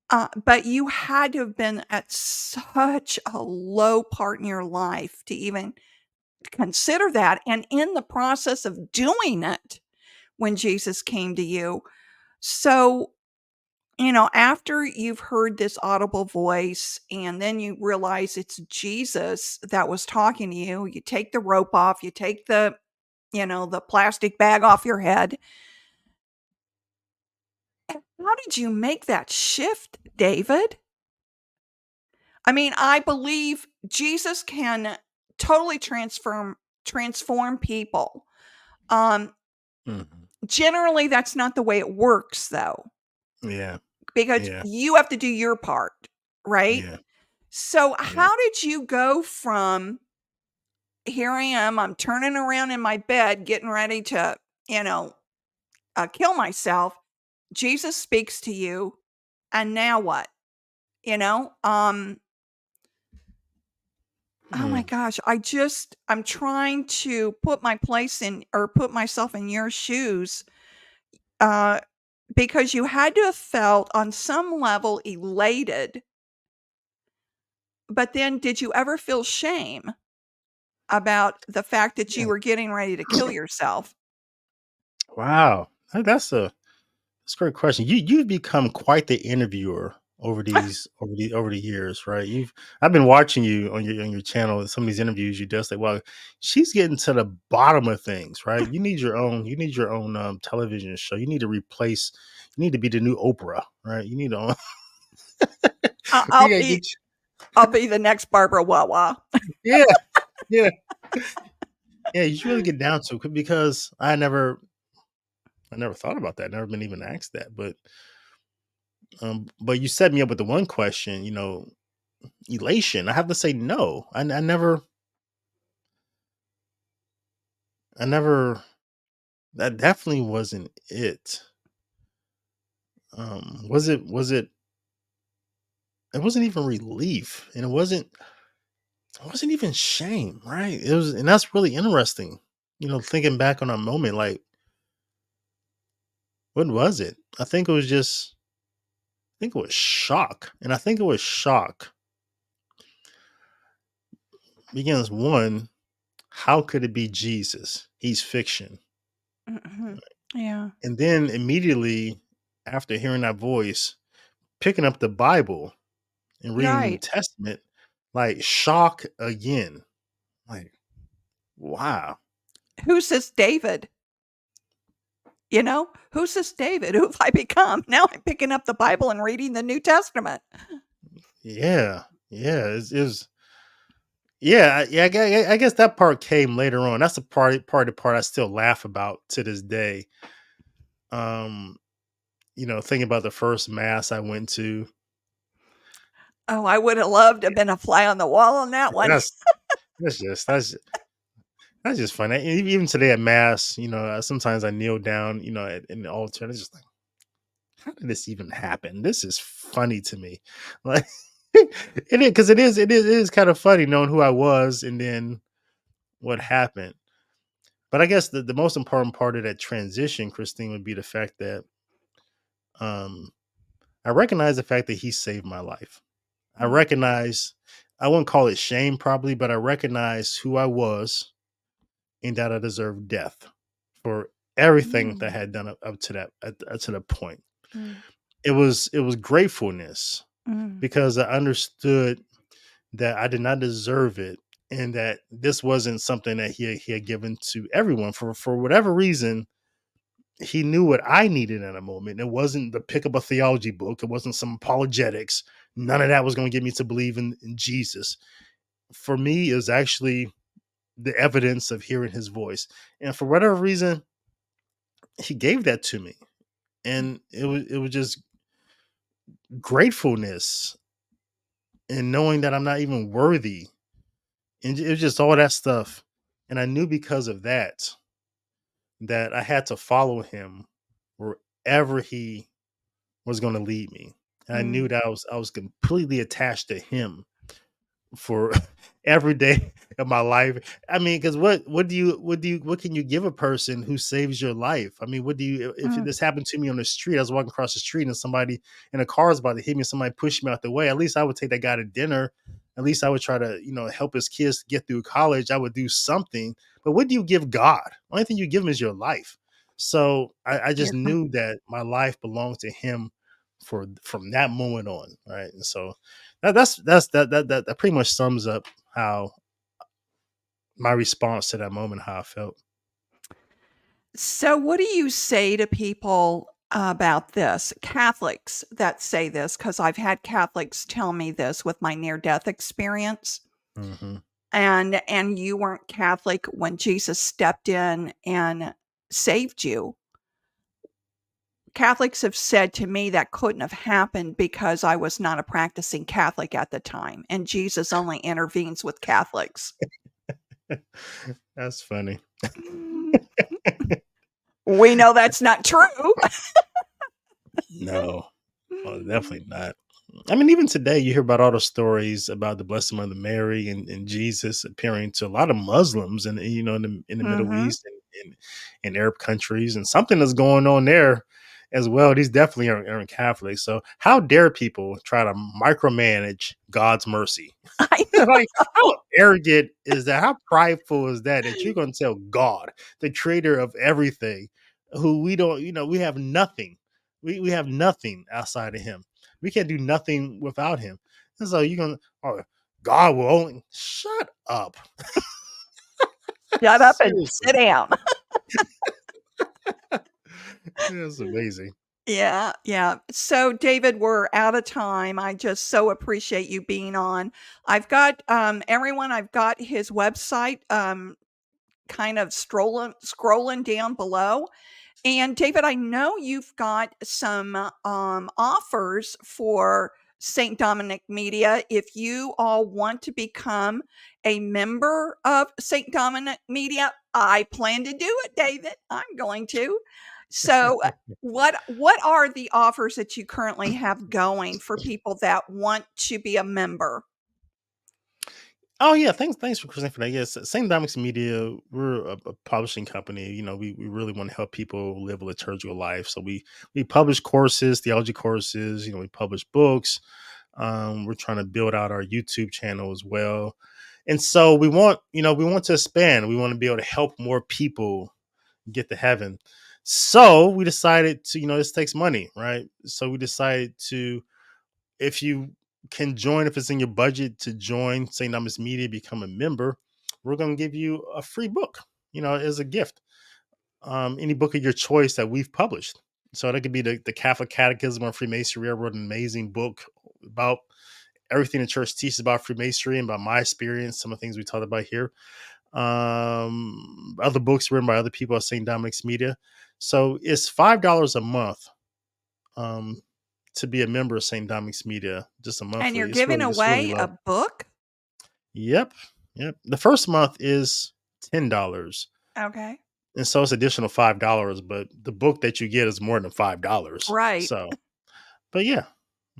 But you had to have been at such a low part in your life to even consider that. And in the process of doing it, when Jesus came to you. So, after you've heard this audible voice and then you realize it's Jesus that was talking to you, you take the rope off, you take the plastic bag off your head. How did you make that shift, David? I mean, I believe Jesus can totally transform people. Generally, that's not the way it works, though. Yeah. Because you have to do your part, right? Yeah. So how did you go from, here I am, I'm turning around in my bed, getting ready to, kill myself. Jesus speaks to you. And now what? Oh my gosh, I'm trying to put myself in your shoes, because you had to have felt on some level elated, but then did you ever feel shame about the fact that you were getting ready to kill yourself? Wow. That's a great question. You've become quite the interviewer over the years, right? I've been watching you on your channel. Some of these interviews you do. It's like, wow, she's getting to the bottom of things, right? You need your own television show. You need to be the new Oprah, right? You need to. I'll be the next Barbara Wawa. Yeah. Yeah, you should really get down to it because I never thought about that. Never been even asked that. But you set me up with the one question, elation. I have to say no. I never that definitely wasn't it. Was it it wasn't even relief, and it wasn't even shame, right? It was, and that's really interesting. Thinking back on a moment, like, what was it? I think it was shock. And I think it was shock because, one, how could it be Jesus? He's fiction. Mhm. Yeah. And then immediately after hearing that voice, picking up the Bible and reading the New Right. Testament, like, shock again. Like, wow. Who's this David? Who's this David? Who have I become? Now I'm picking up the Bible and reading the New Testament. Yeah. Yeah. Yeah. Yeah. I guess that part came later on. That's the part I still laugh about to this day. Um, thinking about the first mass I went to. Oh, I would have loved to have been a fly on the wall on that one. That's that's just that's that's just funny. Even today at mass, sometimes I kneel down, in the altar, and it's just like, how did this even happen? This is funny to me. Like, it is, because it is kind of funny knowing who I was and then what happened. But I guess the most important part of that transition, Christine, would be the fact that um I recognize the fact that he saved my life. I recognize, I wouldn't call it shame probably, but I recognize who I was and that I deserved death for everything that I had done up to that point. Mm. It was gratefulness Mm. because I understood that I did not deserve it, and that this wasn't something that he had given to everyone for whatever reason. He knew what I needed in a moment. It wasn't to pick up a theology book. It wasn't some apologetics. None of that was going to get me to believe in Jesus. For me, it was actually the evidence of hearing his voice. And for whatever reason, he gave that to me. And it was just gratefulness and knowing that I'm not even worthy. And it was just all that stuff. And I knew because of that I had to follow him wherever he was going to lead me. And I knew Mm. that I was completely attached to him for every day of my life. I mean, because what can you give a person who saves your life? I mean, what do you, if Mm. this happened to me on the street, I was walking across the street and somebody in a car is about to hit me, somebody pushed me out the way, at least I would take that guy to dinner. At least I would try to, help his kids get through college. I would do something. But what do you give God? The only thing you give him is your life. So I just Yeah. knew that my life belonged to him from that moment on. Right. And so that pretty much sums up how my response to that moment, how I felt. So, what do you say to people about this? Catholics that say this, because I've had Catholics tell me this with my near-death experience. Mm-hmm. And you weren't Catholic when Jesus stepped in and saved you. Catholics have said to me that couldn't have happened because I was not a practicing Catholic at the time, and Jesus only intervenes with Catholics. That's funny. We know that's not true. No, definitely not. I mean, even today, you hear about all the stories about the Blessed Mother Mary and Jesus appearing to a lot of Muslims, and in the Middle Mhm. East and in Arab countries, and something is going on there as well. These definitely aren't Catholics. So, how dare people try to micromanage God's mercy? I Like, how arrogant is that? How prideful is that? That you're going to tell God, the creator of everything, who we don't, we have nothing. We have nothing outside of Him. We can't do nothing without Him. And so you're going to, oh, God will only shut up. Shut up and Seriously. sit down. That's amazing. Yeah, yeah. So, David, we're out of time. I just so appreciate you being on. I've got everyone. I've got his website. kind of scrolling down below. And David, I know you've got some offers for St. Dominic Media. If you all want to become a member of St. Dominic Media, I plan to do it, David. I'm going to. So, what are the offers that you currently have going for people that want to be a member? Oh yeah, thanks for Christine for that. Yes, St. Dominic's Media, we're a publishing company. We really want to help people live a liturgical life. So we publish courses, theology courses. We publish books. We're trying to build out our YouTube channel as well, and so we want to expand. We want to be able to help more people get to heaven. So we decided to, this takes money, right? So we decided to, if you can join, if it's in your budget to join St. Thomas Media, become a member, we're going to give you a free book, as a gift. Any book of your choice that we've published. So that could be the Catholic Catechism on Freemasonry. I wrote an amazing book about everything the church teaches about Freemasonry and about my experience, some of the things we talked about here. Other books written by other people at St. Dominic's Media. So it's $5 a month. To be a member of St. Dominic's Media, just a monthly. And you're It's giving really away low. a book? Yep. The first month is $10, Okay. and so it's additional $5. But the book that you get is more than $5. Right. So, but yeah.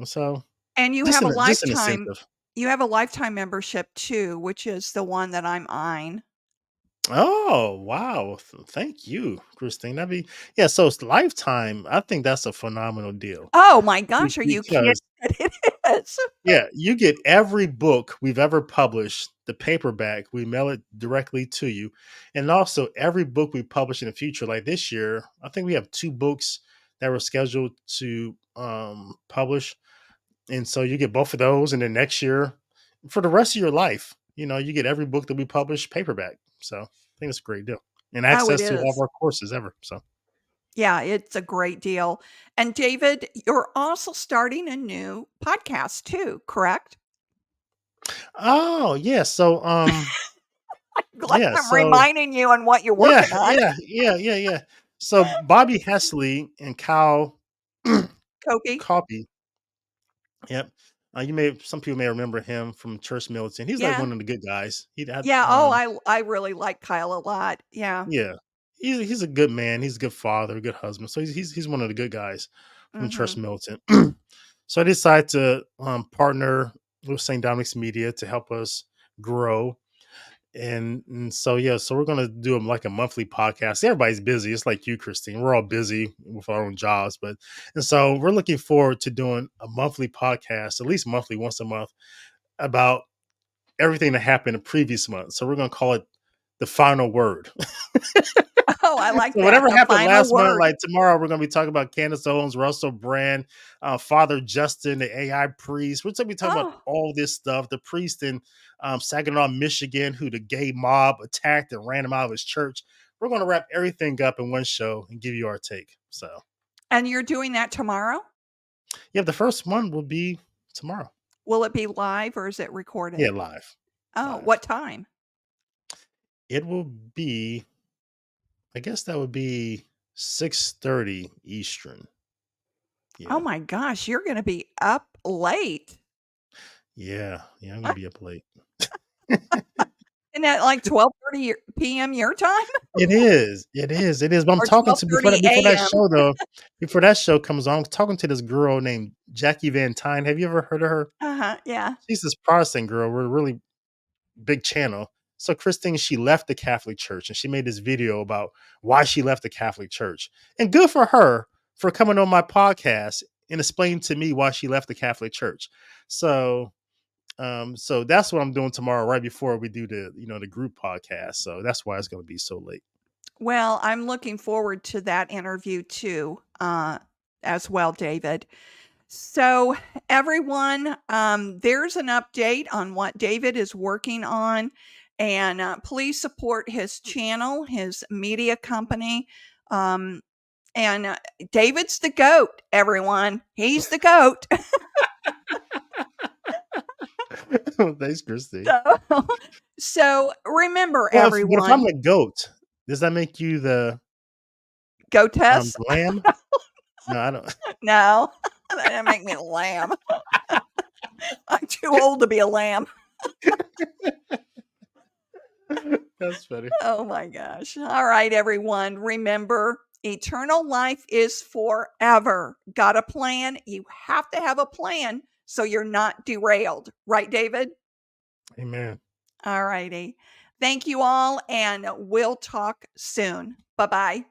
So, And you just have a just an lifetime incentive. you have a lifetime membership too, which is the one that I'm eyeing. Oh wow! Thank you, Christine. So it's lifetime. I think that's a phenomenal deal Oh my gosh, are you kidding? because It is. you get every book we've ever published, the paperback. We mail it directly to you, and also every book we publish in the future. Like this year, I think we have 2 books that were scheduled to publish, and so you get both of those. And then next year, for the rest of your life, you get every book that we publish paperback. So I think it's a great deal, and Oh, it access to all of is. our courses ever. So. Yeah, it's a great deal. And David, you're also starting a new podcast too, correct? Oh yeah. So I'm glad yeah. I'm So reminding you on what you're yeah, working on. yeah. So Bobby Hesley and Kyle Koki? Coffey. Yep. Some people may remember him from Church Militant. He's like Yeah. one of the good guys. He had Yeah. Oh, I really like Kyle a lot. Yeah. yeah. He's a good man. He's a good father, a good husband. So he's one of the good guys from Church Mm-hmm. Militant. So I decided to partner with St. Dominic's Media to help us grow. And so so we're gonna do like a monthly podcast. Everybody's busy. It's like you, Christine. We're all busy with our own jobs, and so we're looking forward to doing a monthly podcast, at least monthly, once a month, about everything that happened the previous month. So we're gonna call it the final word. Oh, I like So that. whatever The happened final last month, word. like tomorrow, we're going to be talking about Candace Owens, Russell Brand, Father Justin, the AI priest. We're going to be talking about Oh, all this stuff. The priest in Saginaw, Michigan, who the gay mob attacked and ran him out of his church. We're going to wrap everything up in one show and give you our take. So, and you're doing that tomorrow? yeah, the first one will be tomorrow. Will it be live or is it recorded? Yeah, live. Oh, what time? It will be, I guess that would be 6:30 Eastern. Oh my gosh, you're going to be up late. Yeah, I'm going to be up late. Isn't that like 12:30 p.m. your time? It is. But I'm Or talking to before 12:30 that a.m.? show though. Before that show comes on, I'm talking to this girl named Jackie Van Tyne. Have you ever heard of her? Uh-huh, yeah. She's this Protestant girl. We're a really big channel. So Christine, she left the Catholic Church and she made this video about why she left the Catholic Church. And good for her for coming on my podcast and explaining to me why she left the Catholic Church. So that's what I'm doing tomorrow, right before we do the group podcast. So that's why it's going to be so late. Well, I'm looking forward to that interview too, as well, David. So, everyone, there's an update on what David is working on, and please support his channel, his media company. And David's the GOAT, everyone. He's the GOAT. Thanks, Christy. So remember, Well, everyone. but if I'm a goat, does that make you the goatess? lamb? No, I don't. No, that didn't make me a lamb. I'm too old to be a lamb. That's funny. Oh my gosh. All right, everyone. Remember, eternal life is forever. Got a plan? You have to have a plan so you're not derailed. Right, David? Amen. All righty. Thank you all, and we'll talk soon. Bye-bye.